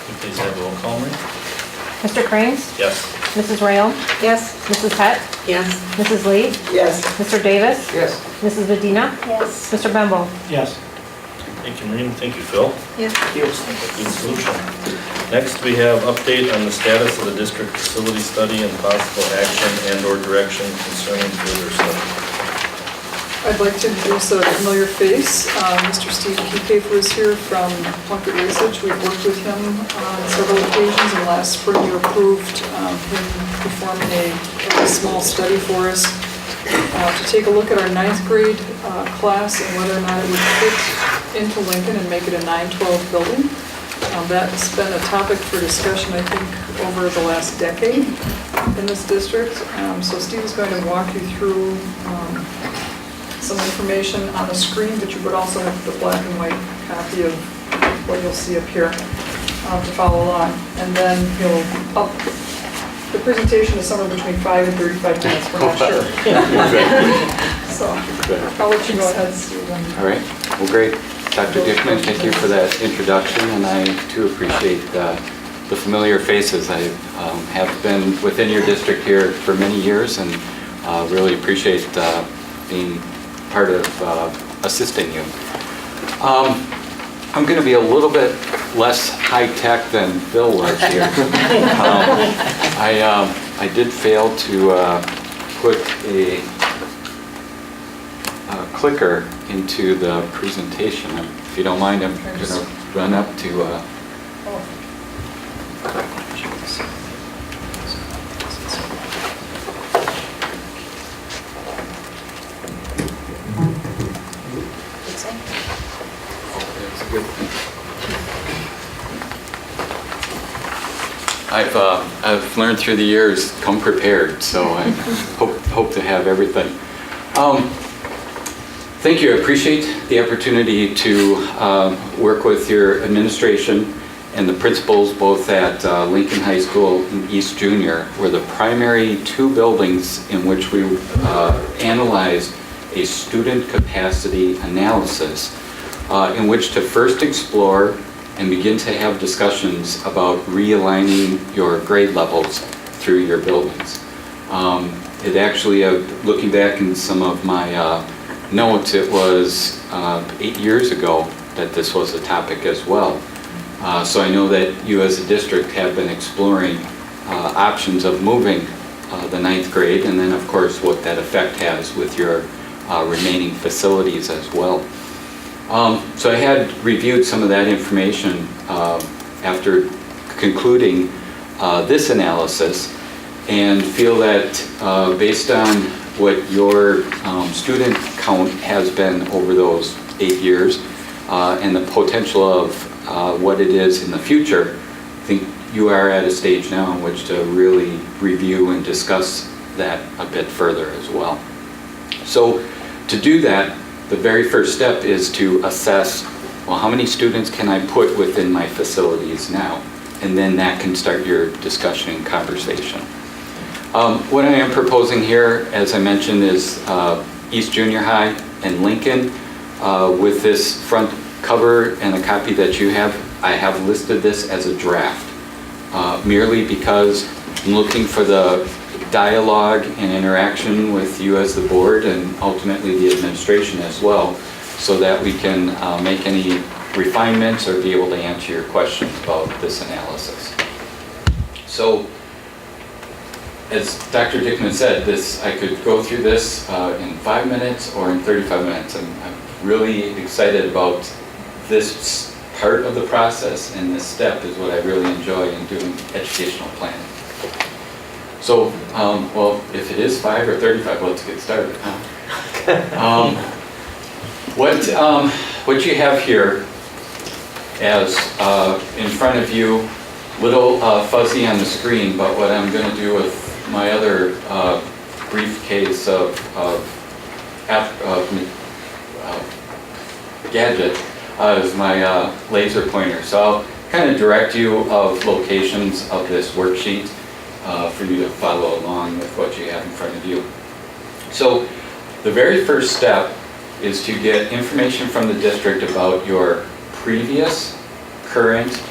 Can you please have a roll call, Marie? Mr. Cranes? Yes. Mrs. Rayo? Yes. Mrs. Pett? Yes. Mrs. Lee? Yes. Mr. Davis? Yes. Mrs. Medina? Yes. Mr. Bembo? Yes. Thank you, Maureen. Thank you, Phil. Yes. Good solution. Next, we have update on the status of the district facility study and possible action and/or direction concerning further study. I'd like to introduce a familiar face. Mr. Steve Kiefer is here from Plunkett Research. We've worked with him on several occasions, and last spring you approved him performing a very small study for us to take a look at our 9th grade class and whether or not it would fit into Lincoln and make it a 9-12 building. That's been a topic for discussion, I think, over the last decade in this district. So Steve is going to walk you through some information on the screen, but you would also have the black and white copy of what you'll see up here to follow along. And then the presentation is somewhere between 5 and 35 minutes, we're not sure. So I'll let you go ahead, Steve. All right, well, great. Dr. Dickman, thank you for that introduction, and I too appreciate the familiar faces. I have been within your district here for many years, and really appreciate being part of assisting you. I'm going to be a little bit less high-tech than Bill was here. I did fail to put a clicker into the presentation. If you don't mind, I'm going to run up to I've learned through the years, come prepared, so I hope to have everything. Thank you. I appreciate the opportunity to work with your administration and the principals both at Lincoln High School and East Junior, were the primary two buildings in which we analyzed a student capacity analysis in which to first explore and begin to have discussions about realigning your grade levels through your buildings. It actually, looking back in some of my notes, it was 8 years ago that this was a topic as well. So I know that you as a district have been exploring options of moving the 9th grade, and then of course what that effect has with your remaining facilities as well. So I had reviewed some of that information after concluding this analysis, and feel that based on what your student count has been over those 8 years and the potential of what it is in the future, I think you are at a stage now in which to really review and discuss that a bit further as well. So to do that, the very first step is to assess, well, how many students can I put within my facilities now? And then that can start your discussion and conversation. What I am proposing here, as I mentioned, is East Junior High and Lincoln. With this front cover and a copy that you have, I have listed this as a draft, merely because I'm looking for the dialogue and interaction with you as the board and ultimately the administration as well, so that we can make any refinements or be able to answer your questions about this analysis. So, as Dr. Dickman said, I could go through this in 5 minutes or in 35 minutes. I'm really excited about this part of the process, and this step is what I really enjoy in doing educational planning. So, well, if it is 5 or 35, let's get started. What you have here as in front of you, little fuzzy on the screen, but what I'm going to do with my other briefcase of gadget is my laser pointer. So I'll kind of direct you of locations of this worksheet for you to follow along with what you have in front of you. So the very first step is to get information from the district about your previous, current,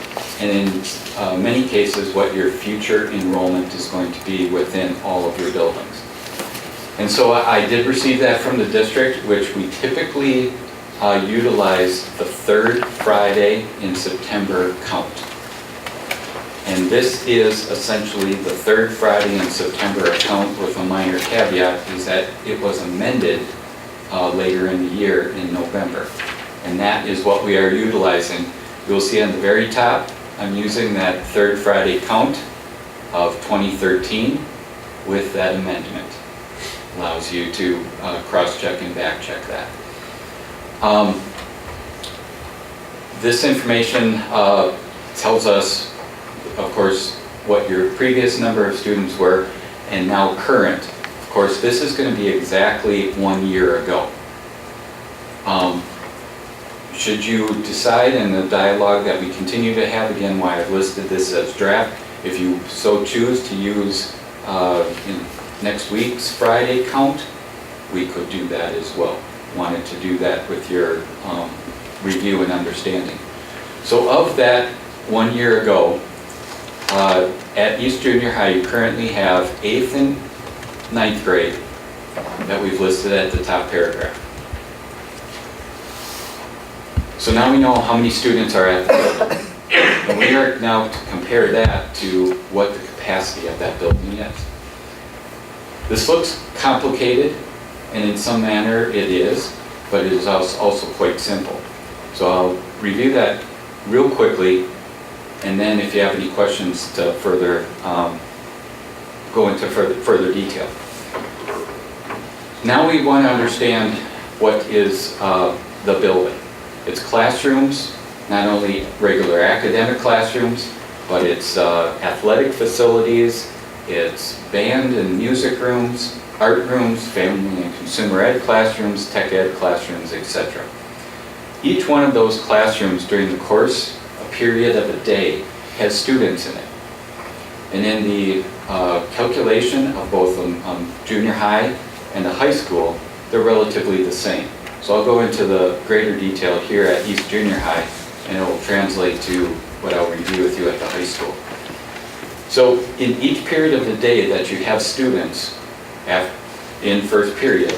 and in many cases what your future enrollment is going to be within all of your buildings. And so I did receive that from the district, which we typically utilize the 3rd Friday in September count. And this is essentially the 3rd Friday in September account, with a minor caveat, is that it was amended later in the year in November. And that is what we are utilizing. You'll see on the very top, I'm using that 3rd Friday count of 2013 with that amendment. Allows you to cross-check and back-check that. This information tells us, of course, what your previous number of students were and now current. Of course, this is going to be exactly 1 year ago. Should you decide in the dialogue that we continue to have, again, why I've listed this as draft, if you so choose to use in next week's Friday count, we could do that as well. Wanted to do that with your review and understanding. So of that 1 year ago, at East Junior High, you currently have 8th and 9th grade that we've listed at the top paragraph. So now we know how many students are at the building. And we are now to compare that to what the capacity of that building is. This looks complicated, and in some manner it is, but it is also quite simple. So I'll review that real quickly, and then if you have any questions to further go into further detail. Now we want to understand what is the building. It's classrooms, not only regular academic classrooms, but it's athletic facilities, it's band and music rooms, art rooms, family and consumer ed classrooms, tech ed classrooms, etc. Each one of those classrooms during the course, a period of a day, has students in it. And in the calculation of both junior high and the high school, they're relatively the same. So I'll go into the greater detail here at East Junior High, and it will translate to what I'll review with you at the high school. So in each period of the day that you have students in first period,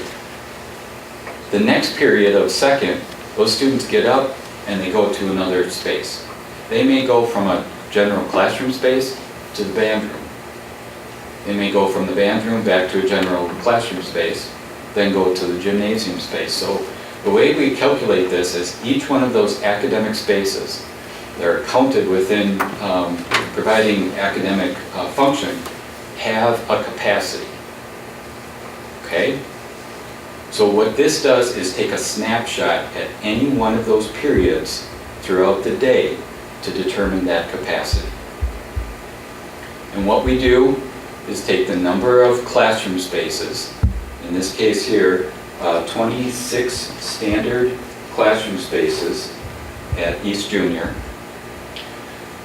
the next period of second, those students get up and they go to another space. They may go from a general classroom space to the band room. They may go from the band room back to a general classroom space, then go to the gymnasium space. So the way we calculate this is each one of those academic spaces that are counted within providing academic function have a capacity. Okay? So what this does is take a snapshot at any one of those periods throughout the day to determine that capacity. And what we do is take the number of classroom spaces, in this case here, 26 standard classroom spaces at East Junior.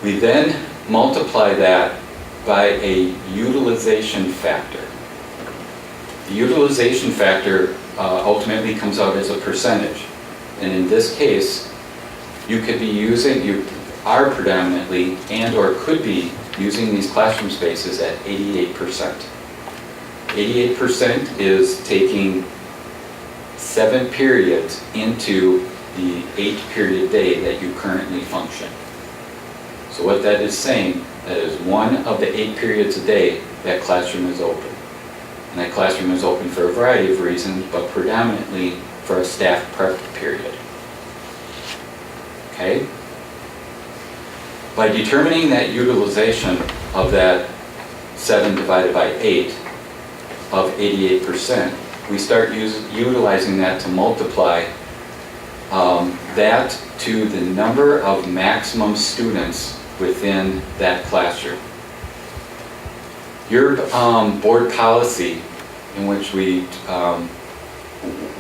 We then multiply that by a utilization factor. The utilization factor ultimately comes out as a percentage. And in this case, you could be using, you are predominantly and or could be using these classroom spaces at 88%. 88% is taking 7 periods into the 8-period day that you currently function. So what that is saying, that is 1 of the 8 periods a day that classroom is open. And that classroom is open for a variety of reasons, but predominantly for a staff prep period. Okay? By determining that utilization of that 7 divided by 8 of 88%, we start utilizing that to multiply that to the number of maximum students within that classroom. Your board policy, in which we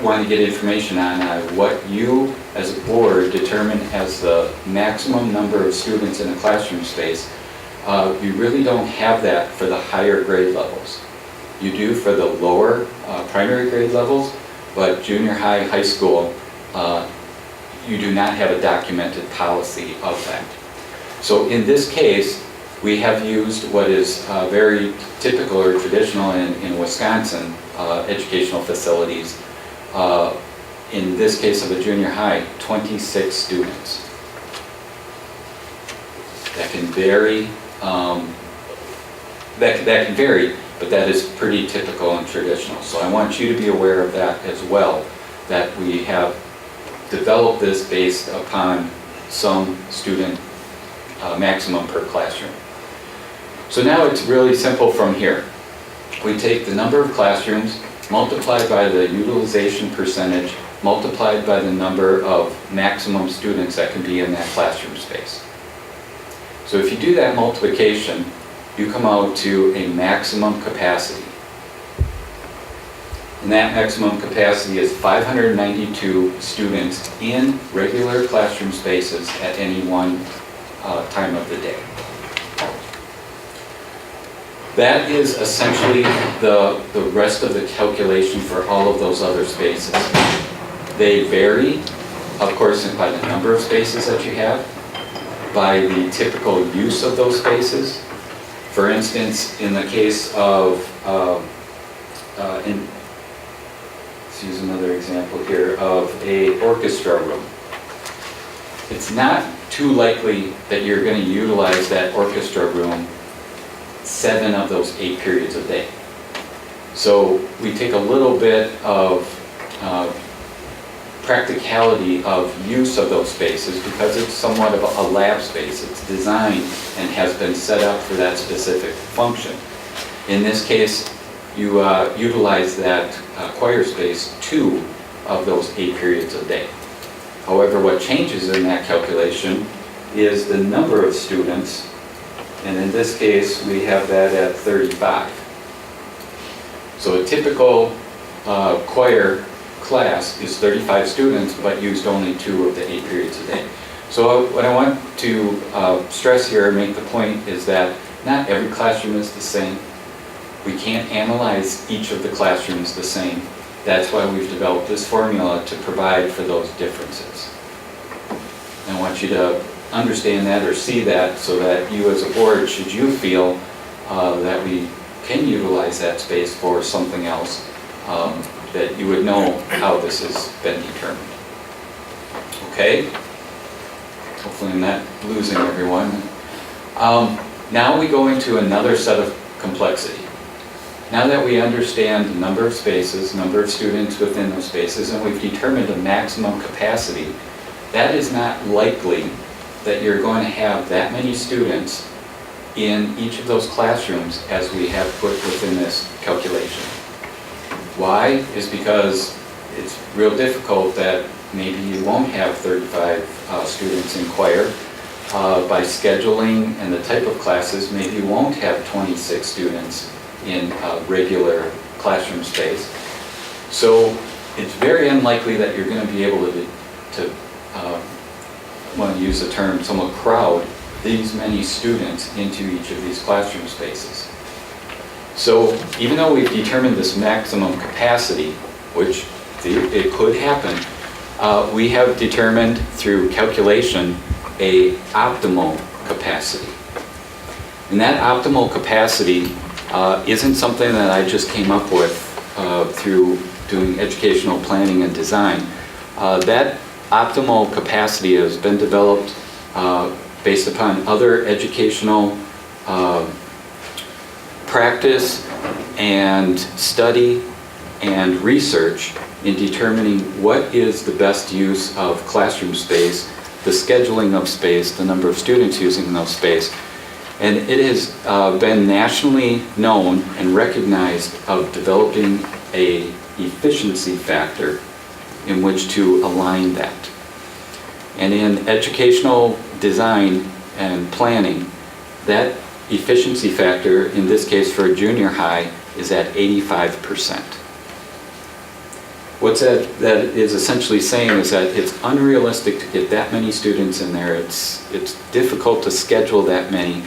want to get information on what you as a board determine as the maximum number of students in a classroom space, you really don't have that for the higher grade levels. You do for the lower primary grade levels, but junior high, high school, you do not have a documented policy of that. So in this case, we have used what is very typical or traditional in Wisconsin educational facilities. In this case of a junior high, 26 students. That can vary. That can vary, but that is pretty typical and traditional. So I want you to be aware of that as well, that we have developed this based upon some student maximum per classroom. So now it's really simple from here. We take the number of classrooms multiplied by the utilization percentage multiplied by the number of maximum students that can be in that classroom space. So if you do that multiplication, you come out to a maximum capacity. And that maximum capacity is 592 students in regular classroom spaces at any one time of the day. That is essentially the rest of the calculation for all of those other spaces. They vary, of course, by the number of spaces that you have, by the typical use of those spaces. For instance, in the case of, let's use another example here, of a orchestra room. It's not too likely that you're going to utilize that orchestra room 7 of those 8 periods a day. So we take a little bit of practicality of use of those spaces because it's somewhat of a lab space. It's designed and has been set up for that specific function. In this case, you utilize that choir space 2 of those 8 periods a day. However, what changes in that calculation is the number of students, and in this case, we have that at 35. So a typical choir class is 35 students, but used only 2 of the 8 periods a day. So what I want to stress here and make the point is that not every classroom is the same. We can't analyze each of the classrooms the same. That's why we've developed this formula to provide for those differences. I want you to understand that or see that so that you as a board, should you feel that we can utilize that space for something else, that you would know how this has been determined. Okay? Hopefully I'm not losing everyone. Now we go into another set of complexity. Now that we understand the number of spaces, number of students within those spaces, and we've determined a maximum capacity, that is not likely that you're going to have that many students in each of those classrooms as we have put within this calculation. Why? Is because it's real difficult that maybe you won't have 35 students in choir. By scheduling and the type of classes, maybe you won't have 26 students in regular classroom space. So it's very unlikely that you're going to be able to want to use the term, somewhat crowd these many students into each of these classroom spaces. So even though we've determined this maximum capacity, which it could happen, we have determined through calculation a optimal capacity. And that optimal capacity isn't something that I just came up with through doing educational planning and design. That optimal capacity has been developed based upon other educational practice and study and research in determining what is the best use of classroom space, the scheduling of space, the number of students using those space. And it has been nationally known and recognized of developing a efficiency factor in which to align that. And in educational design and planning, that efficiency factor, in this case for junior high, is at 85%. What that is essentially saying is that it's unrealistic to get that many students in there. It's difficult to schedule that many.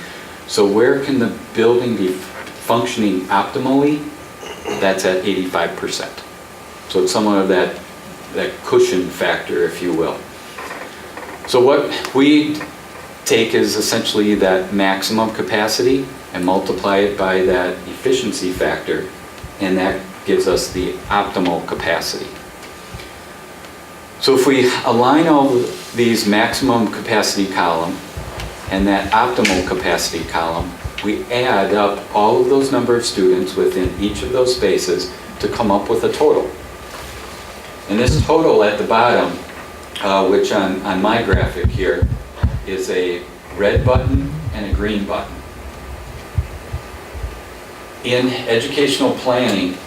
So where can the building be functioning optimally? That's at 85%. So it's somewhat of that cushion factor, if you will. So what we take is essentially that maximum capacity and multiply it by that efficiency factor, and that gives us the optimal capacity. So if we align all these maximum capacity column and that optimal capacity column, we add up all of those number of students within each of those spaces to come up with a total. And this total at the bottom, which on my graphic here, is a red button and a green button. In educational planning,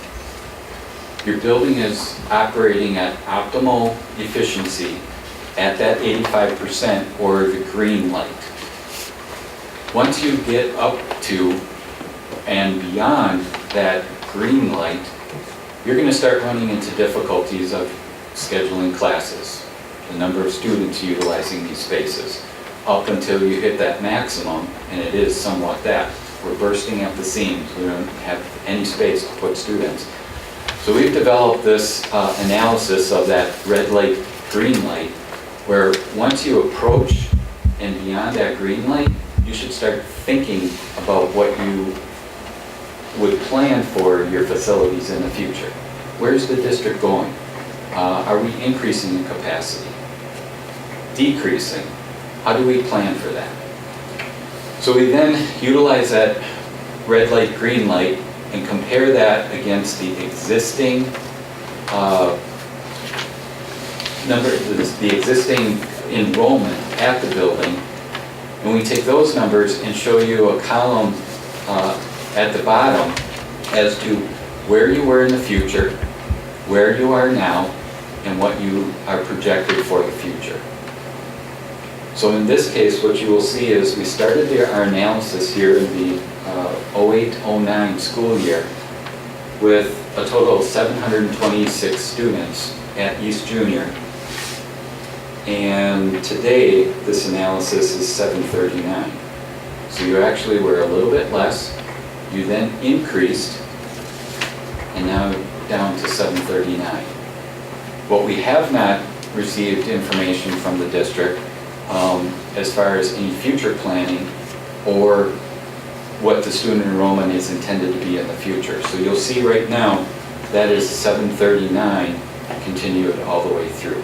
your building is operating at optimal efficiency at that 85% or the green light. Once you get up to and beyond that green light, you're going to start running into difficulties of scheduling classes, the number of students utilizing these spaces, up until you hit that maximum, and it is somewhat that. We're bursting at the seams. We don't have any space to put students. So we've developed this analysis of that red light, green light, where once you approach and beyond that green light, you should start thinking about what you would plan for your facilities in the future. Where's the district going? Are we increasing the capacity? Decreasing? How do we plan for that? So we then utilize that red light, green light, and compare that against the existing the existing enrollment at the building. And we take those numbers and show you a column at the bottom as to where you were in the future, where you are now, and what you are projected for the future. So in this case, what you will see is we started our analysis here in the 08-09 school year with a total of 726 students at East Junior. And today, this analysis is 739. So you actually were a little bit less. You then increased, and now down to 739. What we have not received information from the district as far as any future planning or what the student enrollment is intended to be in the future. So you'll see right now that is 739 continued all the way through.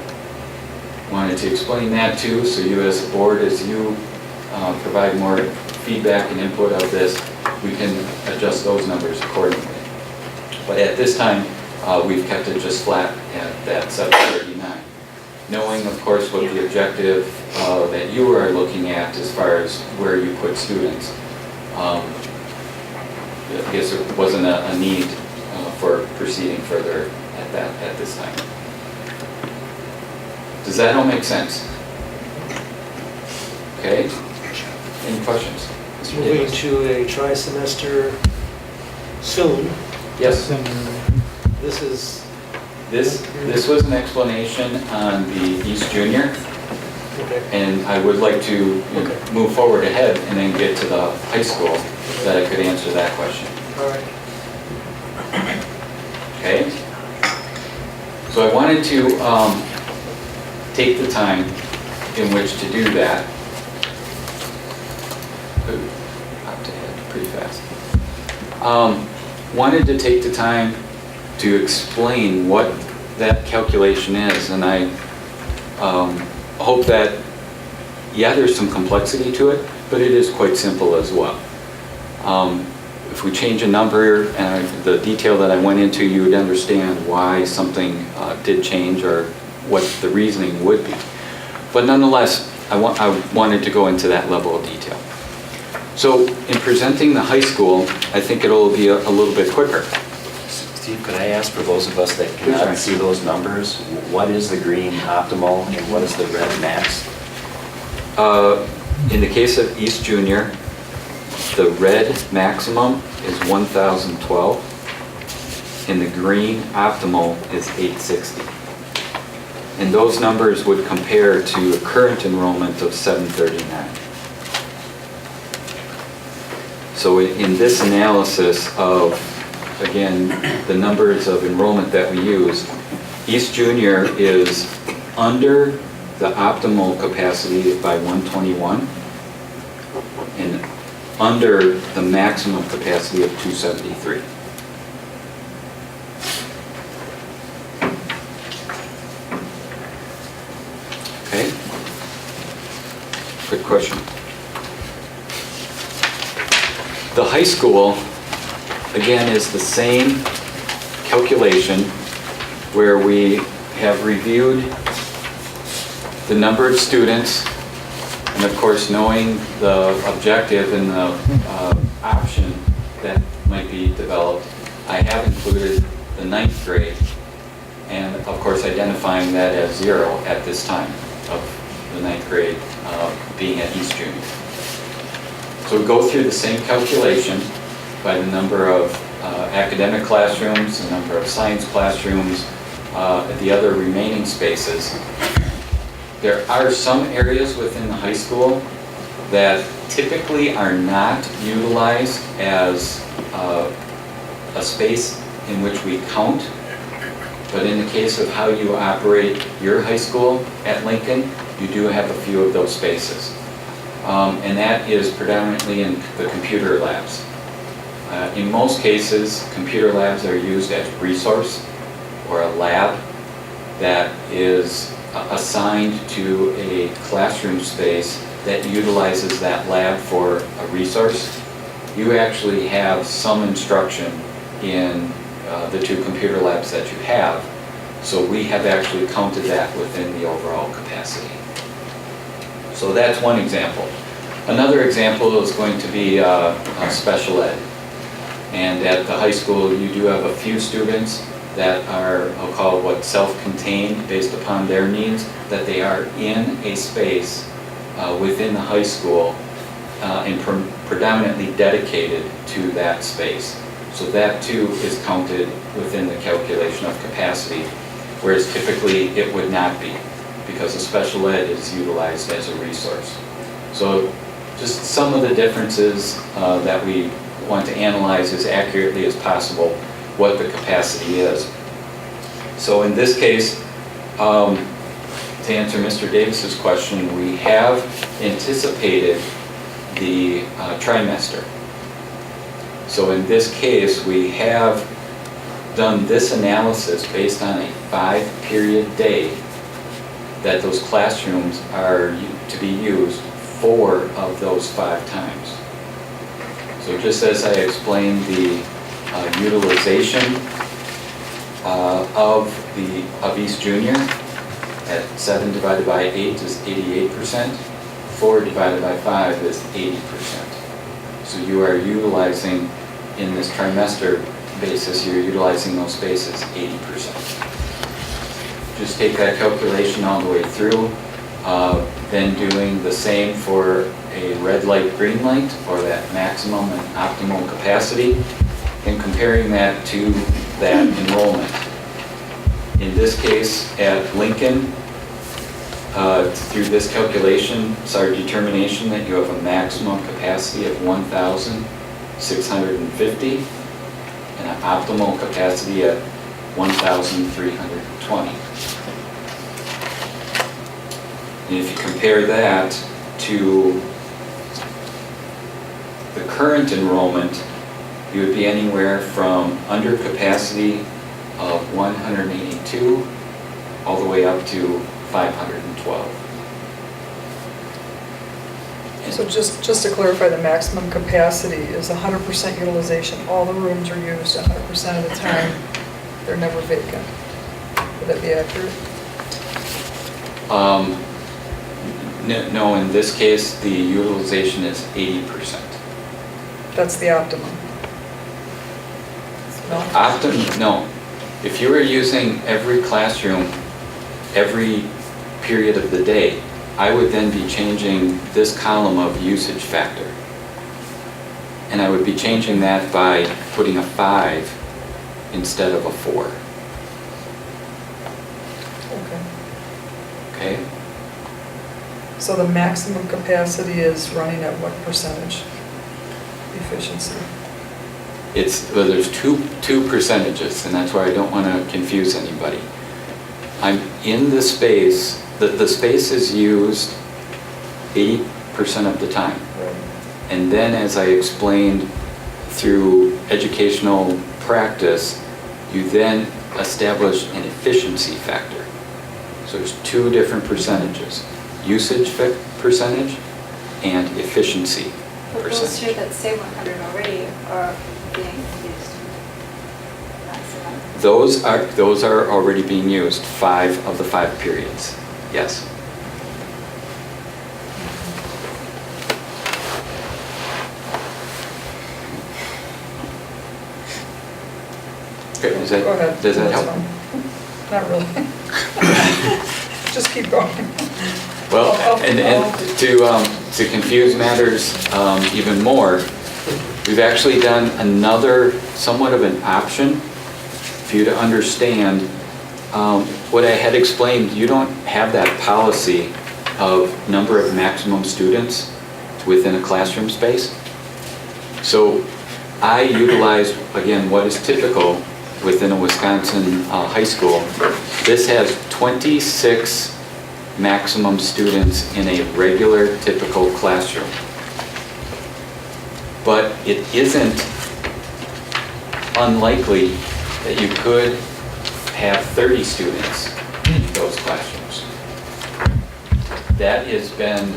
Wanted to explain that too, so you as a board, as you provide more feedback and input of this, we can adjust those numbers accordingly. But at this time, we've kept it just flat at that 739. Knowing, of course, what the objective that you are looking at as far as where you put students. I guess there wasn't a need for proceeding further at this time. Does that all make sense? Okay. Any questions? Mr. Moving Davis? to a tri-semester soon. Yes. This was an explanation on the East Junior, Okay. and I would like to move forward ahead and then get to the high school that I could answer that question. All right. Okay? So I wanted to take the time in which to do that. Ooh, hopped ahead pretty fast. Wanted to take the time to explain what that calculation is, and I hope that, yeah, there's some complexity to it, but it is quite simple as well. If we change a number and the detail that I went into, you would understand why something did change or what the reasoning would be. But nonetheless, I wanted to go into that level of detail. So in presenting the high school, I think it'll be a little bit quicker. Steve, could I ask for those of us that cannot see those numbers, what is the green optimal and what is the red max? In the case of East Junior, the red maximum is 1,012, and the green optimal is 860. And those numbers would compare to a current enrollment of 739. So in this analysis of, again, the numbers of enrollment that we use, East Junior is under the optimal capacity by 121 and under the maximum capacity of 273. Okay? Good question. The high school, again, is the same calculation where we have reviewed the number of students and, of course, knowing the objective and the option that might be developed. I have included the 9th grade and, of course, identifying that as 0 at this time of the 9th grade being at East Junior. So we go through the same calculation by the number of academic classrooms, the number of science classrooms, the other remaining spaces. There are some areas within the high school that typically are not utilized as a space in which we count. But in the case of how you operate your high school at Lincoln, you do have a few of those spaces. And that is predominantly in the computer labs. In most cases, computer labs are used as a resource or a lab that is assigned to a classroom space that utilizes that lab for a resource. You actually have some instruction in the 2 computer labs that you have. So we have actually counted that within the overall capacity. So that's one example. Another example is going to be special ed. And at the high school, you do have a few students that are, I'll call what, self-contained based upon their needs, that they are in a space within the high school and predominantly dedicated to that space. So that too is counted within the calculation of capacity, whereas typically it would not be, because the special ed is utilized as a resource. So just some of the differences that we want to analyze as accurately as possible what the capacity is. So in this case, to answer Mr. Davis's question, we have anticipated the trimester. So in this case, we have done this analysis based on a 5-period day that those classrooms are to be used 4 of those 5 times. So just as I explained the utilization of East Junior at 7 divided by 8 is 88%, 4 divided by 5 is 80%. So you are utilizing, in this trimester basis, you're utilizing those spaces 80%. Just take that calculation all the way through, then doing the same for a red light, green light, or that maximum and optimal capacity, and comparing that to that enrollment. In this case, at Lincoln, through this calculation, it's our determination that you have a maximum capacity of 1,650 and an optimal capacity at 1,320. And if you compare that to the current enrollment, you would be anywhere from under capacity of 182 all the way up to 512. So just to clarify, the maximum capacity is 100% utilization. All the rooms are used 100% of the time. They're never vacant. Would that be accurate? No, in this case, the utilization is 80%. That's the optimum. No? No. If you were using every classroom every period of the day, I would then be changing this column of usage factor. And I would be changing that by putting a 5 instead of a 4. Okay. Okay? So the maximum capacity is running at what percentage efficiency? Well, there's two percentages, and that's why I don't want to confuse anybody. I'm in the space, the space is used 80% of the time. And then, as I explained through educational practice, you then establish an efficiency factor. So there's 2 different percentages, usage percentage and efficiency But those percentage. here that say 100 already are being used. Those are already being used, 5 of the 5 periods, yes. Okay, Go ahead. does that That's help? fine. Not really. Just keep going. Well, and to confuse matters even more, we've actually done another, somewhat of an option for you to understand what I had explained. You don't have that policy of number of maximum students within a classroom space. So I utilized, again, what is typical within a Wisconsin high school. This has 26 maximum students in a regular, typical classroom. But it isn't unlikely that you could have 30 students in those classrooms. That has been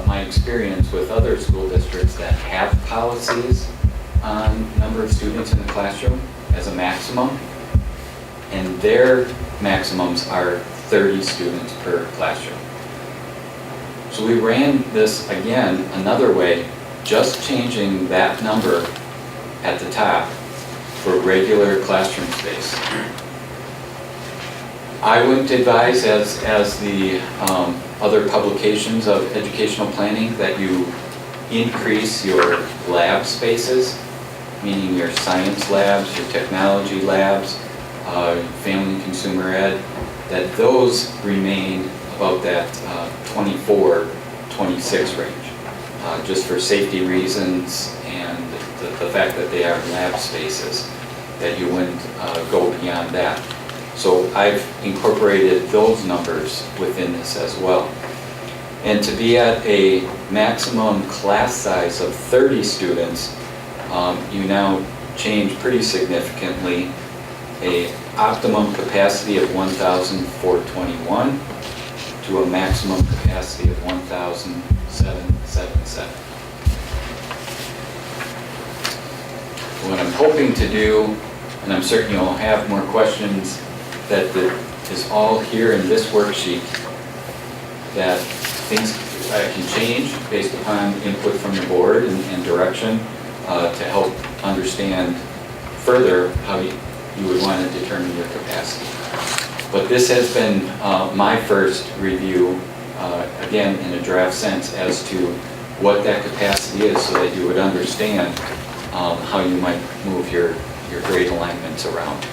my experience with other school districts that have policies on number of students in the classroom as a maximum, and their maximums are 30 students per classroom. So we ran this again another way, just changing that number at the top for regular classroom space. I wouldn't advise, as the other publications of educational planning, that you increase your lab spaces, meaning your science labs, your technology labs, family and consumer ed, that those remain about that 24, 26 range, just for safety reasons and the fact that they are lab spaces, that you wouldn't go beyond that. So I've incorporated those numbers within this as well. And to be at a maximum class size of 30 students, you now change pretty significantly a optimum capacity of 1,421 to a maximum capacity of 1,777. What I'm hoping to do, and I'm certain you'll have more questions, that is all here in this worksheet, that things can change based upon input from the board and direction to help understand further how you would want to determine your capacity. But this has been my first review, again in a draft sense, as to what that capacity is, so that you would understand how you might move your grade alignments around.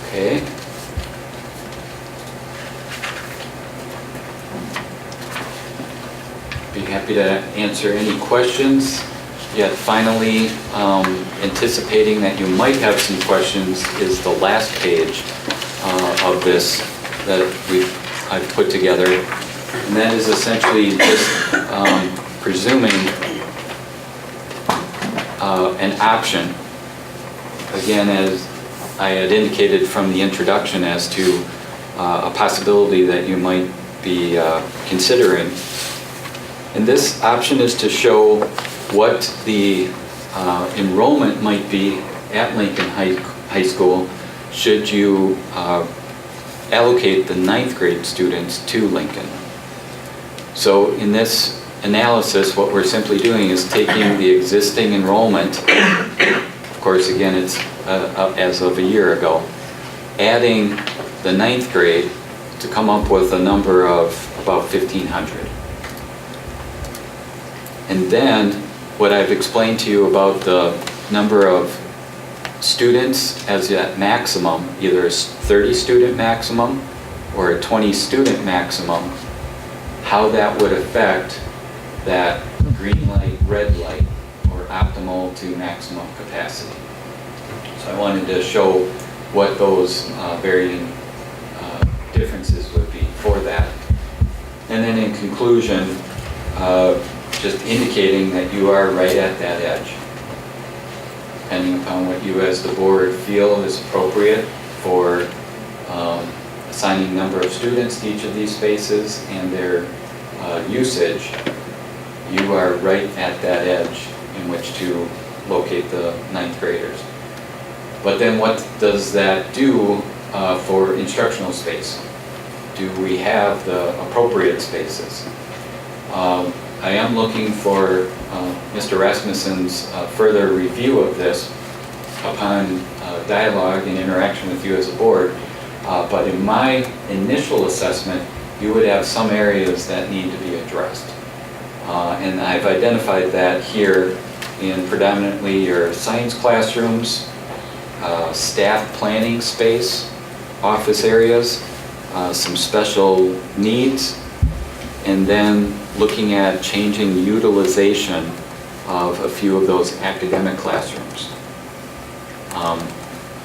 Okay. Be happy to answer any questions. Yet finally, anticipating that you might have some questions, is the last page of this that I've put together. And that is essentially just presuming an option. Again, as I had indicated from the introduction, as to a possibility that you might be considering. And this option is to show what the enrollment might be at Lincoln High School should you allocate the 9th grade students to Lincoln. So in this analysis, what we're simply doing is taking the existing enrollment, of course again it's as of a year ago, adding the 9th grade to come up with a number of about 1,500. And then what I've explained to you about the number of students as at maximum, either a 30 student maximum or a 20 student maximum, how that would affect that green light, red light, or optimal to maximum capacity. So I wanted to show what those varying differences would be for that. And then in conclusion, just indicating that you are right at that edge, depending upon what you as the board feel is appropriate for assigning number of students to each of these spaces and their usage. You are right at that edge in which to locate the 9th graders. But then what does that do for instructional space? Do we have the appropriate spaces? I am looking for Mr. Rasmussen's further review of this upon dialogue and interaction with you as a board But in my initial assessment, you would have some areas that need to be addressed. And I've identified that here in predominantly your science classrooms, staff planning space, office areas, some special needs, and then looking at changing utilization of a few of those academic classrooms.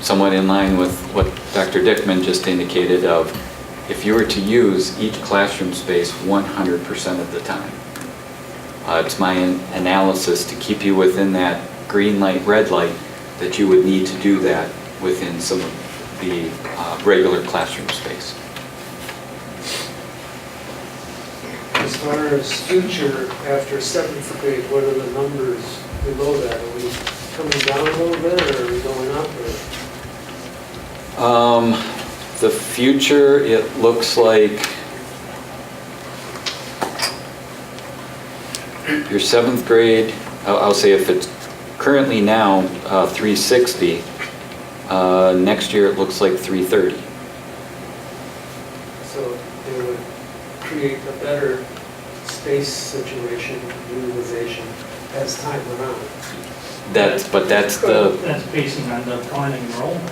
Somewhat in line with what Dr. Dickman just indicated of if you were to use each classroom space 100% of the time. It's my analysis to keep you within that green light, red light, that you would need to do that within some of the regular classroom space. As far as future after 7th grade, what are the numbers below that? Are we coming down a little bit, or are we going up? The future, it looks like your 7th grade, I'll say if it's currently now 360, next year it looks like 330. So it would create a better space situation, utilization as time went on. That's the, That's basing on the declining enrollment.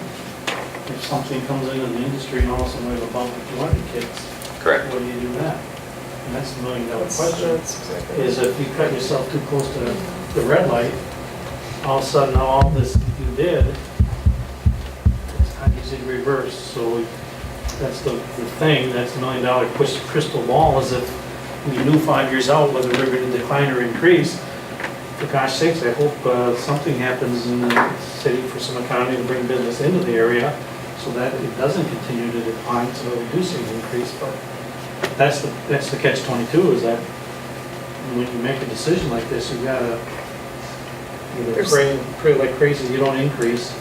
If something comes into the industry and all of a sudden we have a bump of 200 kids, correct. what do you do then? And that's the $1 million question, That's exactly. is if you cut yourself too close to the red light, all of a sudden now all this you did, it's not easy to reverse. So that's the thing, that's the $1 million crystal ball, is if we knew 5 years out whether we're going to decline or increase. For gosh sakes, I hope something happens in the city for some economy to bring business into the area so that it doesn't continue to decline, so that we do see an increase. But that's the catch-22, is that when you make a decision like this, you gotta either pray like crazy you don't increase,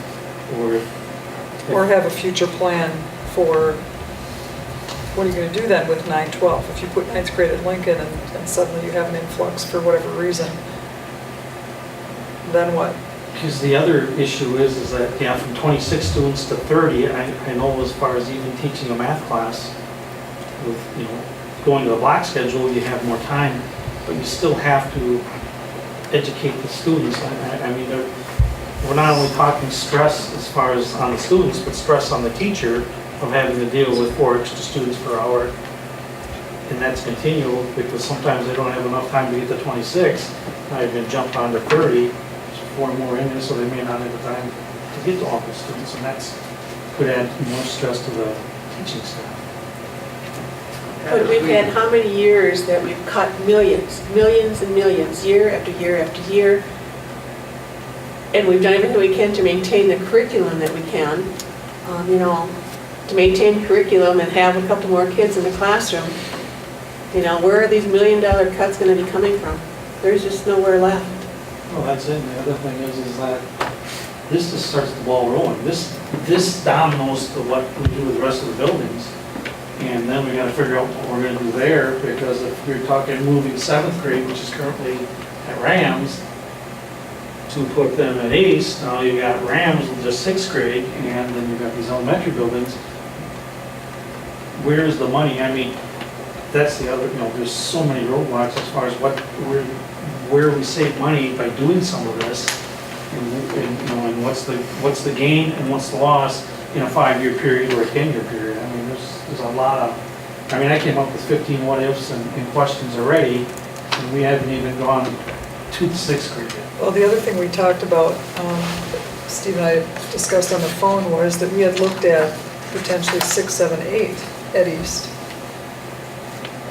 Or have a future plan for, what are you gonna do then with 9-12? If you put 9th grade at Lincoln and suddenly you have an influx for whatever reason, then what? Because the other issue is that, yeah, from 26 students to 30, I know as far as even teaching a math class, with, going to a block schedule, you have more time, but you still have to educate the students. I mean, we're not only talking stress as far as on the students, but stress on the teacher of having to deal with 4 extra students per hour. And that's continual, because sometimes they don't have enough time to get to 26, now you're going to jump on to 30, there's 4 more in there, so they may not have the time to get to all the students, and that's could add more stress to the teaching staff. But we've had how many years that we've cut millions and millions, year after year after year, and we've done everything we can to maintain the curriculum that we can, to maintain curriculum and have a couple more kids in the classroom. Where are these $1 million cuts going to be coming from? There's just nowhere left. Well, that's it. And the other thing is that this just starts the ball rolling. This dominoes to what we do with the rest of the buildings. And then we got to figure out what we're going to do there, because if we're talking moving 7th grade, which is currently at Rams, to put them at East, now you got Rams with just 6th grade, and then you've got these elementary buildings. Where's the money? I mean, that's the other, there's so many roadblocks as far as where we save money by doing some of this, and what's the gain and what's the loss in a 5-year period or a 10-year period. I mean, there's a lot of, I came up with 15 what-ifs and questions already, and we haven't even gone to the 6th grade yet. Well, the other thing we talked about, Steve and I discussed on the phone, was that we had looked at potentially 6, 7, 8 at East.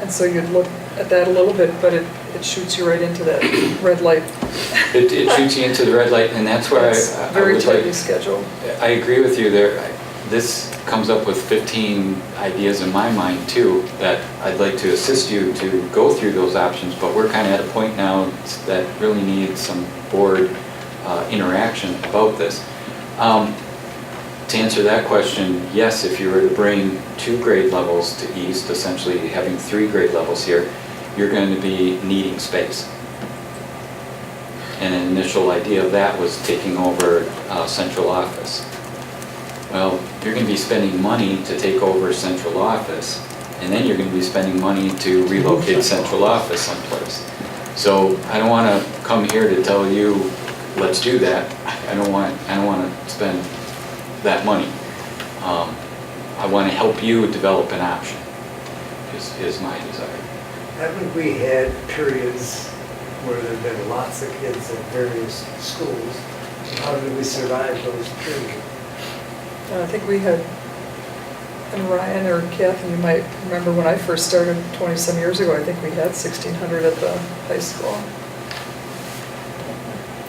And so you'd look at that a little bit, but it shoots you right into that red light. It shoots you into the red light, and that's where I very would tightly like, scheduled. I agree with you there. This comes up with 15 ideas in my mind too, that I'd like to assist you to go through those options, but we're kind of at a point now that really needs some board interaction about this. To answer that question, yes, if you were to bring 2 grade levels to East, essentially having 3 grade levels here, you're going to be needing space. And an initial idea of that was taking over central office. Well, you're going to be spending money to take over central office, and then you're going to be spending money to relocate central office someplace. So I don't want to come here to tell you, let's do that. I don't want to spend that money. I want to help you develop an option, is my desire. Haven't we had periods where there have been lots of kids at various schools? How did we survive those periods? I think we had, and Ryan or Kathy, you might remember when I first started 20-some years ago, I think we had 1,600 at the high school.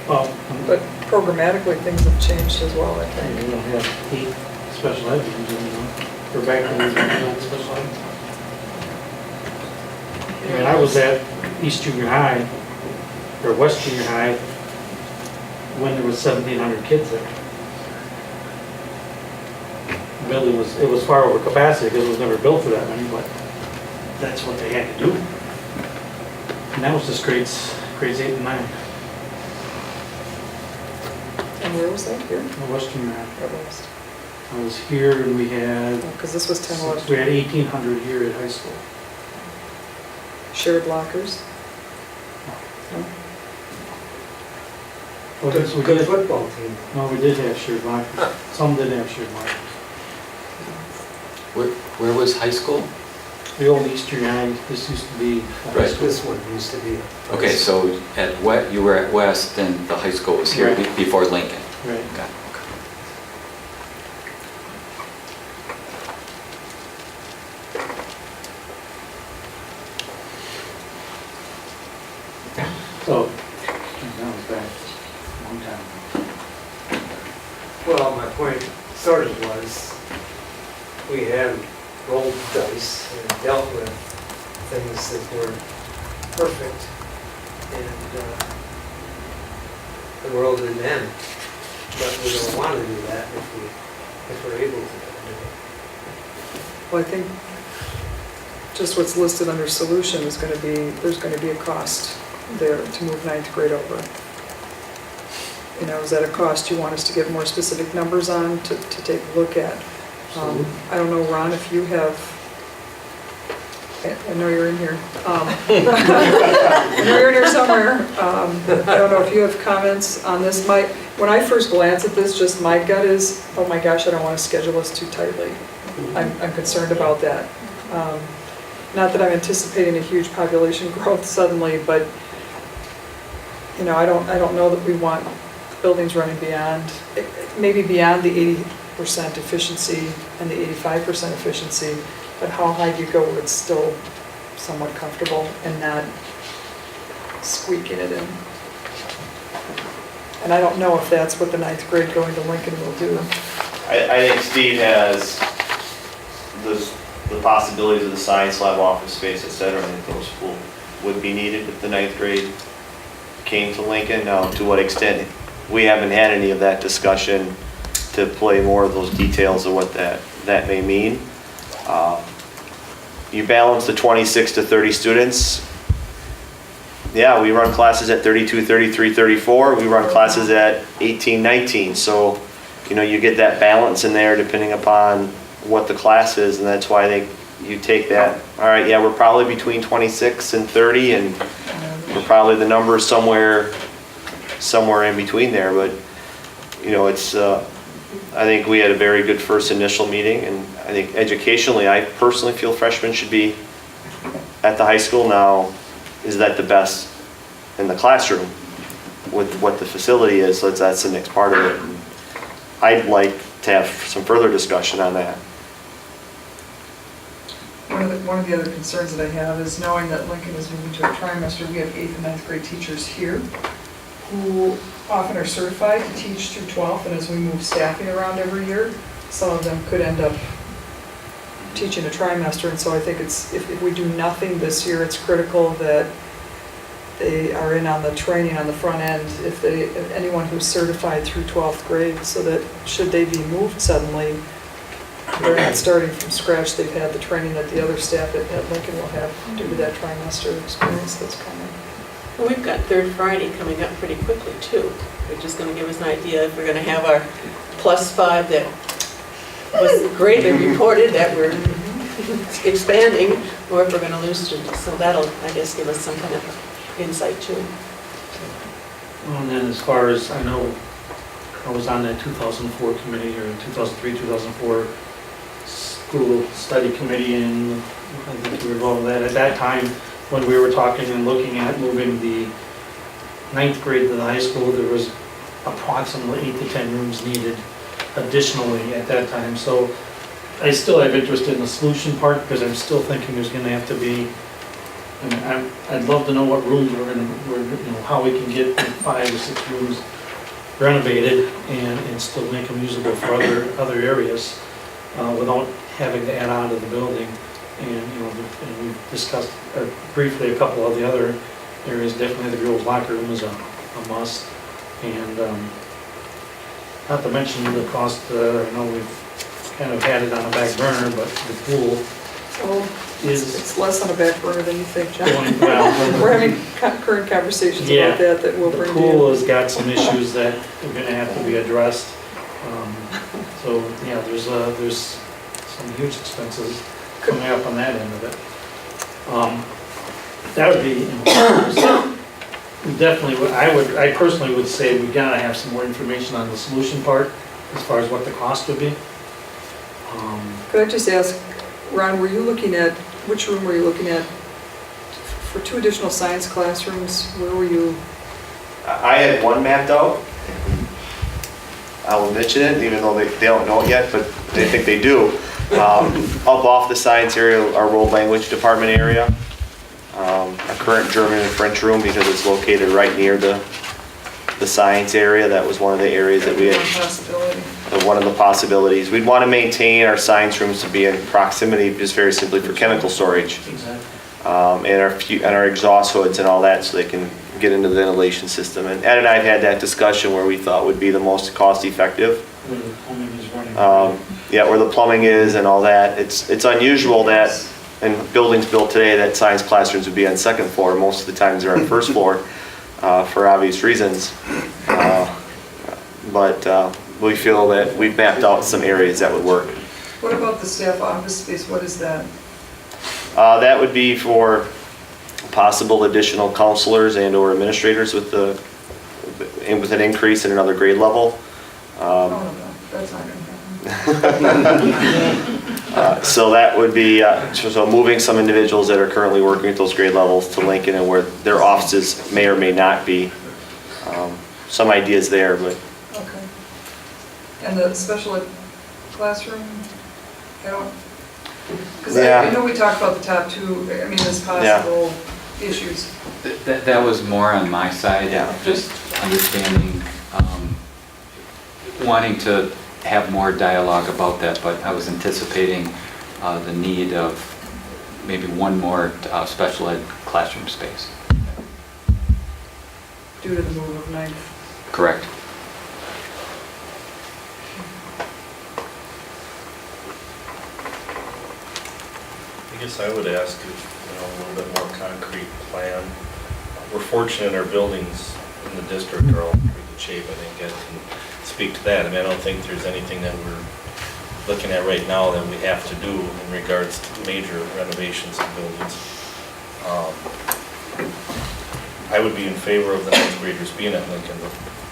Well, But programmatically, things have changed as well, I think. we don't have 8 special ed teachers anymore. We're back when we had special ed. I mean, I was at East Junior High, or West Junior High, when there was 1,700 kids there. The building was far over capacity because it was never built for that many, but that's what they had to do. And that was just grades 8 and 9. And where was that, here? The West Junior High. Or West? I was here and we had, Because this was 10 West. we had 1,800 here at high school. Shared lockers. Well, we Good did, football team. no, we did have shared lockers. Some did have shared lockers. Where was high school? The old East Junior High, this used to be. Right. This one used to be. Okay, so you were at West and the high school was here Right. before Lincoln. Right. Got it, okay. So, that was back a long time ago. Well, my point sort of was, we had rolled dice and dealt with things that were perfect, and the world didn't end. But we don't want to do that if we're able to do it. Well, I think just what's listed under solution is going to be, there's going to be a cost there to move 9th grade over. You know, is that a cost you want us to get more specific numbers on to take a look at? I don't know, Ron, if you have, I know you're in here. I know you're in here somewhere. I don't know if you have comments on this. When I first glance at this, just my gut is, oh my gosh, I don't want to schedule us too tightly. I'm concerned about that. Not that I'm anticipating a huge population growth suddenly, but you know, I don't know that we want buildings running beyond, maybe beyond the 80% efficiency and the 85% efficiency, but how high do you go where it's still somewhat comfortable and not squeaking it in? And I don't know if that's what the 9th grade going to Lincoln will do. I think Steve has the possibilities of the science lab, office space, et cetera. I think those would be needed if the 9th grade came to Lincoln. Now, to what extent, we haven't had any of that discussion to play more of those details of what that may mean. You balance the 26 to 30 students. Yeah, we run classes at 32, 33, 34. We run classes at 18, 19. So, you know, you get that balance in there depending upon what the class is, and that's why I think you take that. All right, yeah, we're probably between 26 and 30, and we're probably the number somewhere in between there. But, you know, it's, I think we had a very good first initial meeting, and I think educationally, I personally feel freshmen should be at the high school. Now, is that the best in the classroom with what the facility is? So that's the next part of it. And I'd like to have some further discussion on that. One of the other concerns that I have is knowing that Lincoln is moving to a trimester. We have 8th and 9th grade teachers here who often are certified to teach through 12th, and as we move staffing around every year, some of them could end up teaching a trimester. And so I think it's, if we do nothing this year, it's critical that they are in on the training on the front end, if anyone who's certified through 12th grade, so that should they be moved suddenly, they're not starting from scratch. They've had the training that the other staff at Lincoln will have due to that trimester experience that's coming. Well, we've got Third Friday coming up pretty quickly too, which is going to give us an idea if we're going to have our +5 that was greatly reported that we're expanding, or if we're going to lose students. So that'll, I guess, give us some kind of insight too. And then as far as, I know, I was on that 2004 committee, or 2003, 2004 school study committee, and I think you were involved with that. At that time, when we were talking and looking at moving the 9th grade to the high school, there was approximately 8 to 10 rooms needed additionally at that time. So I still have interest in the solution part, because I'm still thinking there's gonna have to be, I mean, I'd love to know what rooms how we can get 5 or 6 rooms renovated and still make them usable for other areas without having to add on to the building. And, and we've discussed briefly a couple of the other areas. Definitely the girls' locker room is a must. And not to mention the cost, I know we've kind of had it on a back burner, but the pool is... It's less on a back burner than you think, John. Well, We're having current conversations about that we'll bring to the you. pool has got some issues that are going to have to be addressed. So, yeah, there's some huge expenses coming up on that end of it. That would be, definitely, I personally would say we gotta have some more information on the solution part, as far as what the cost would be. Could I just ask, Ron, were you looking at, which room were you looking at for 2 additional science classrooms? Where were you? I had one mapped out. I will mention it, even though they don't know it yet, but they think they do. Up off the science area, our world language department area. A current German and French room, because it's located right near the science area. That was one of the areas that we had. One of the possibilities. We'd want to maintain our science rooms to be in proximity, just very simply for chemical storage. Exactly. And our exhaust hoods and all that, so they can get into the ventilation system. And Ed and I have had that discussion where we thought would be the most cost effective. Where the plumbing is running. Yeah, where the plumbing is and all that. It's unusual that in buildings built today that science classrooms would be on 2nd floor. Most of the times they're on 1st floor for obvious reasons. But we feel that we've mapped out some areas that would work. What about the staff office space? What is that? That would be for possible additional counselors and or administrators with an increase in another grade level. Oh, no, that's not going to happen. So that would be so moving some individuals that are currently working at those grade levels to Lincoln, and where their offices may or may not be. Some ideas there, but. Okay. And the special ed classroom, I don't, because I know we talked about the top 2, I mean, as possible issues. That was more on my side, just understanding, wanting to have more dialogue about that, but I was anticipating the need of maybe one more special ed classroom space. Due to the move of 9th. Correct. I guess I would ask if, a little bit more concrete plan. We're fortunate our buildings in the district are all in pretty good shape. I think I can speak to that. I mean, I don't think there's anything that we're looking at right now that we have to do in regards to major renovations of buildings. I would be in favor of the 9th graders being at Lincoln, but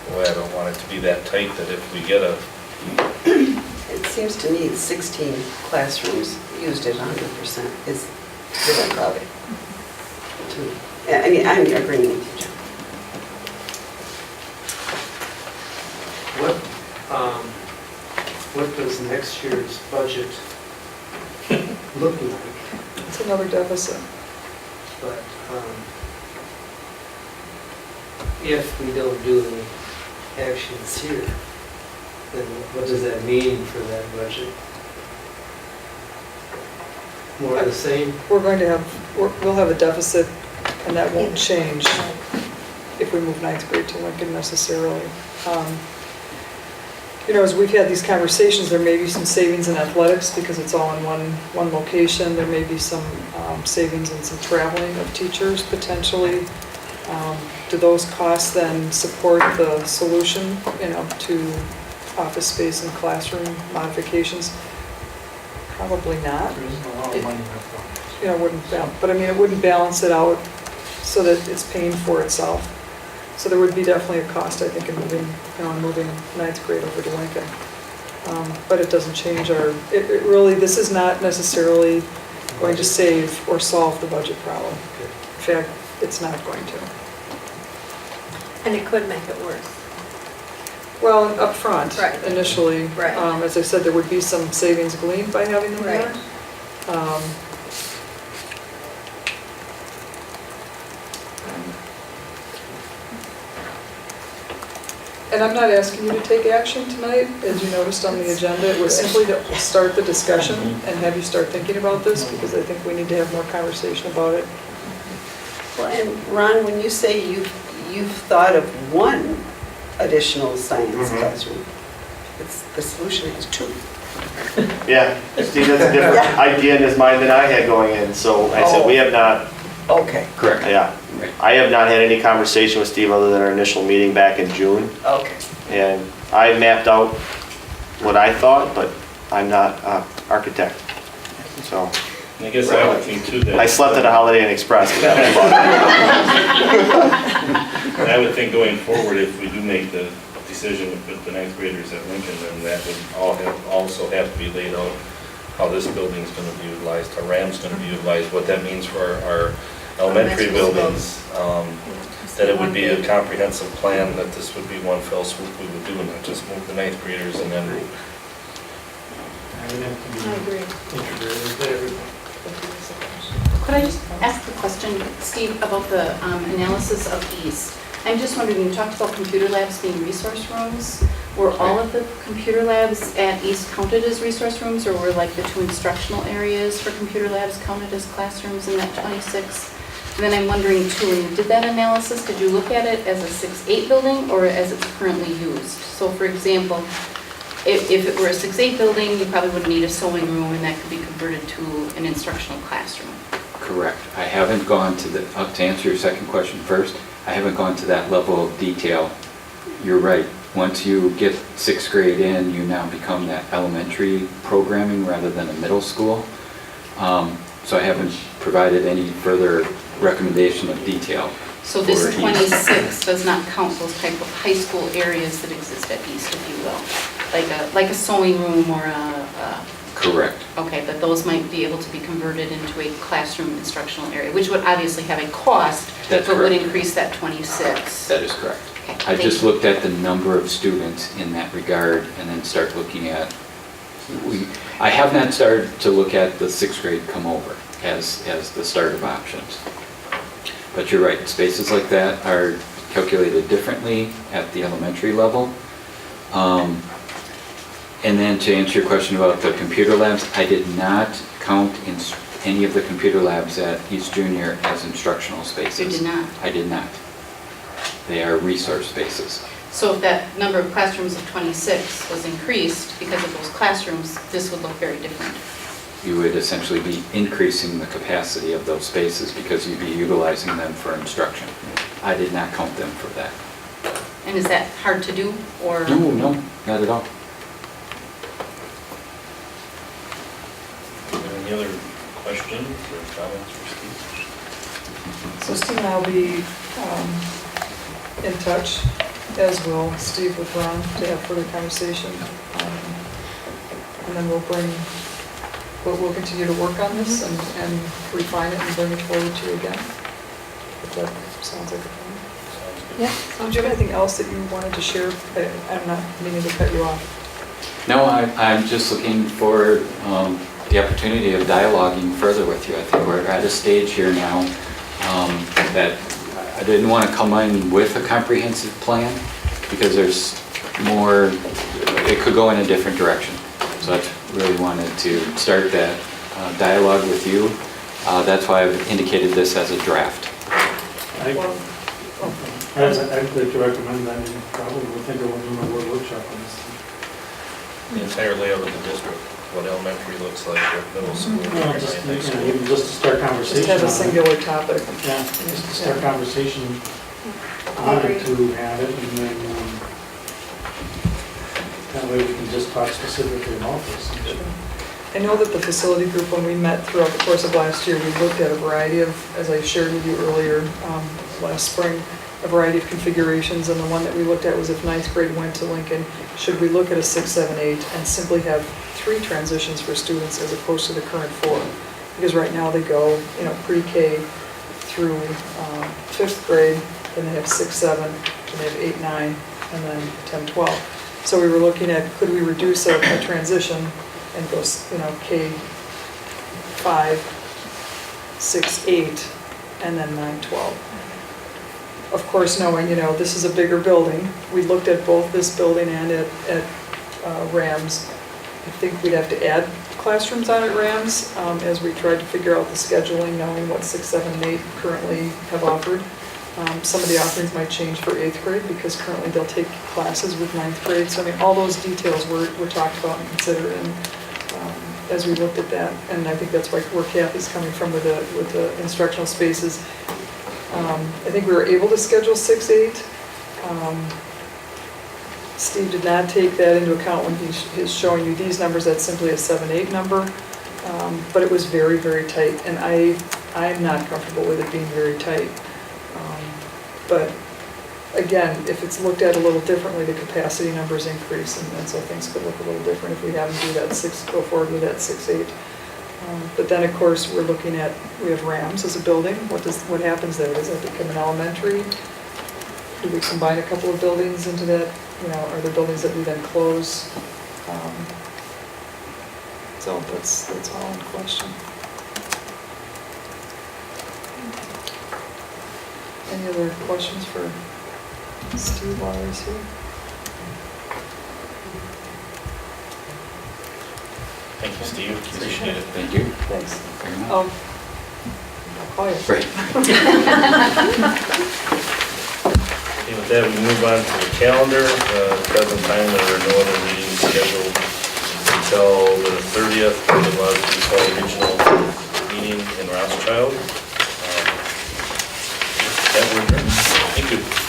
boy, I don't want it to be that tight that if we get a... It seems to me 16 classrooms used at 100% is really crowded. To me. I mean, I'm agreeing with you, John. What does next year's budget look like? It's another deficit. But if we don't do any actions here, then what does that mean for that budget? More of the same? We're going to have, we'll have a deficit, and that won't change if we move 9th grade to Lincoln necessarily. As we've had these conversations, there may be some savings in athletics because it's all in one location. There may be some savings in some traveling of teachers potentially. Do those costs then support the solution, to office space and classroom modifications? Probably not. There isn't a lot of money left on it. You know, but I mean, it wouldn't balance it out so that it's paying for itself. So there would be definitely a cost, I think, in moving ninth grade over to Lincoln. But it doesn't change it really, this is not necessarily going to save or solve the budget problem. In fact, it's not going to. And it could make it worse. Well, up front, Right. initially, Right. as I said, there would be some savings gleaned by having them there. Right. And I'm not asking you to take action tonight, as you noticed on the agenda. It was simply to start the discussion and have you start thinking about this, because I think we need to have more conversation about it. Well, and Ron, when you say you've thought of one additional science classroom, the solution is two. Yeah, Steve, that's a different idea in his mind than I had going in, so I said we have not. Okay. Correct. Yeah. I have not had any conversation with Steve other than our initial meeting back in June. Okay. And I mapped out what I thought, but I'm not an architect, so. And I guess I would think too that. I slept at a Holiday Inn Express. And I would think going forward, if we do make the decision to put the ninth graders at Lincoln, then that would also have to be laid out, how this building's gonna be utilized, how Ram's gonna be utilized, what that means for our elementary buildings. That it would be a comprehensive plan, that this would be one fell swoop we would do, and not just move the ninth graders and then. I would have to be agree. integrated with everything. Could I just ask the question, Steve, about the analysis of East? I'm just wondering, you talked about computer labs being resource rooms. Were all of the computer labs at East counted as resource rooms, or were like the two instructional areas for computer labs counted as classrooms in that 26? And then I'm wondering too, when you did that analysis, did you look at it as a 6-8 building or as it's currently used? So for example, if it were a 6-8 building, you probably would need a sewing room and that could be converted to an instructional classroom. Correct. I haven't gone to answer your second question first, I haven't gone to that level of detail. You're right. Once you get 6th grade in, you now become that elementary programming rather than a middle school. So I haven't provided any further recommendation of detail. So this for East. 26 does not count those type of high school areas that exist at East, if you will? Like a sewing room or a... Correct. Okay, but those might be able to be converted into a classroom instructional area, which would obviously have a cost, That's but would correct. increase that 26. That is correct. Okay, I thank just you. looked at the number of students in that regard and then start looking at, I have not started to look at the 6th grade come over as the start of options. But you're right, spaces like that are calculated differently at the elementary level. And then to answer your question about the computer labs, I did not count in any of the computer labs at East Junior as instructional spaces. You did not? I did not. They are resource spaces. So if that number of classrooms of 26 was increased because of those classrooms, this would look very different. You would essentially be increasing the capacity of those spaces because you'd be utilizing them for instruction. I did not count them for that. And is that hard to do, or? No, not at all. Any other questions or comments for Steve? So Steve and I will be in touch, as will Steve with Ron, to have further conversation. And then we'll continue to work on this and refine it and bring it forward to you again. If that sounds like a plan. Yeah. Do you have anything else that you wanted to share? I'm not meaning to cut you off. No, I'm just looking for the opportunity of dialoguing further with you. I think we're at a stage here now that I didn't want to come in with a comprehensive plan because there's more, it could go in a different direction. So I really wanted to start that dialogue with you. That's why I've indicated this as a draft. I'd like to recommend that you probably will think of doing a word workshop on this. The entire layout of the district, what elementary looks like, what middle school. Well, what just, high school. even just to start conversation. Just have a on it. singular topic. Yeah, just to start conversation on it, to have it, and then That way we can just talk specifically about this. I know that the facility group, when we met throughout the course of last year, we looked at a variety of, as I shared with you earlier, last spring, a variety of configurations, and the one that we looked at was if ninth grade went to Lincoln, should we look at a 6, 7, 8 and simply have 3 transitions for students as opposed to the current 4? Because right now they go, pre-K through 5th grade, then they have 6, 7, then they have 8, 9, and then 10, 12. So we were looking at, could we reduce a transition and go, K 5, 6, 8, and then 9, 12. Of course, knowing, this is a bigger building. We looked at both this building and at Rams. I think we'd have to add classrooms on at Rams as we tried to figure out the scheduling, knowing what 6, 7, and 8 currently have offered. Some of the offerings might change for 8th grade because currently they'll take classes with 9th grade. So all those details were talked about and considered as we looked at that. And I think that's where Kathy's coming from with the instructional spaces. I think we were able to schedule 6, 8. Steve did not take that into account when he's showing you these numbers. That's simply a 7, 8 number. But it was very, very tight. And I'm not comfortable with it being very tight. But again, if it's looked at a little differently, the capacity numbers increase, and so things could look a little different if we have them do that go forward with that 6, 8. But then, of course, we're looking at, we have Rams as a building. What happens there? Does that become an elementary? Do we combine a couple of buildings into that? Are there buildings that we then close? So that's all in question. Any other questions for Steve while he's here? Thank you, Steve. Appreciate it. Thank you. Thanks. Very much. I'll call you. Great. Okay, with that, we move on to the calendar. At the present time, there are no other meetings scheduled until the 30th, for the Fall Regional meeting in Rothschild. That we're adjourned. Thank you.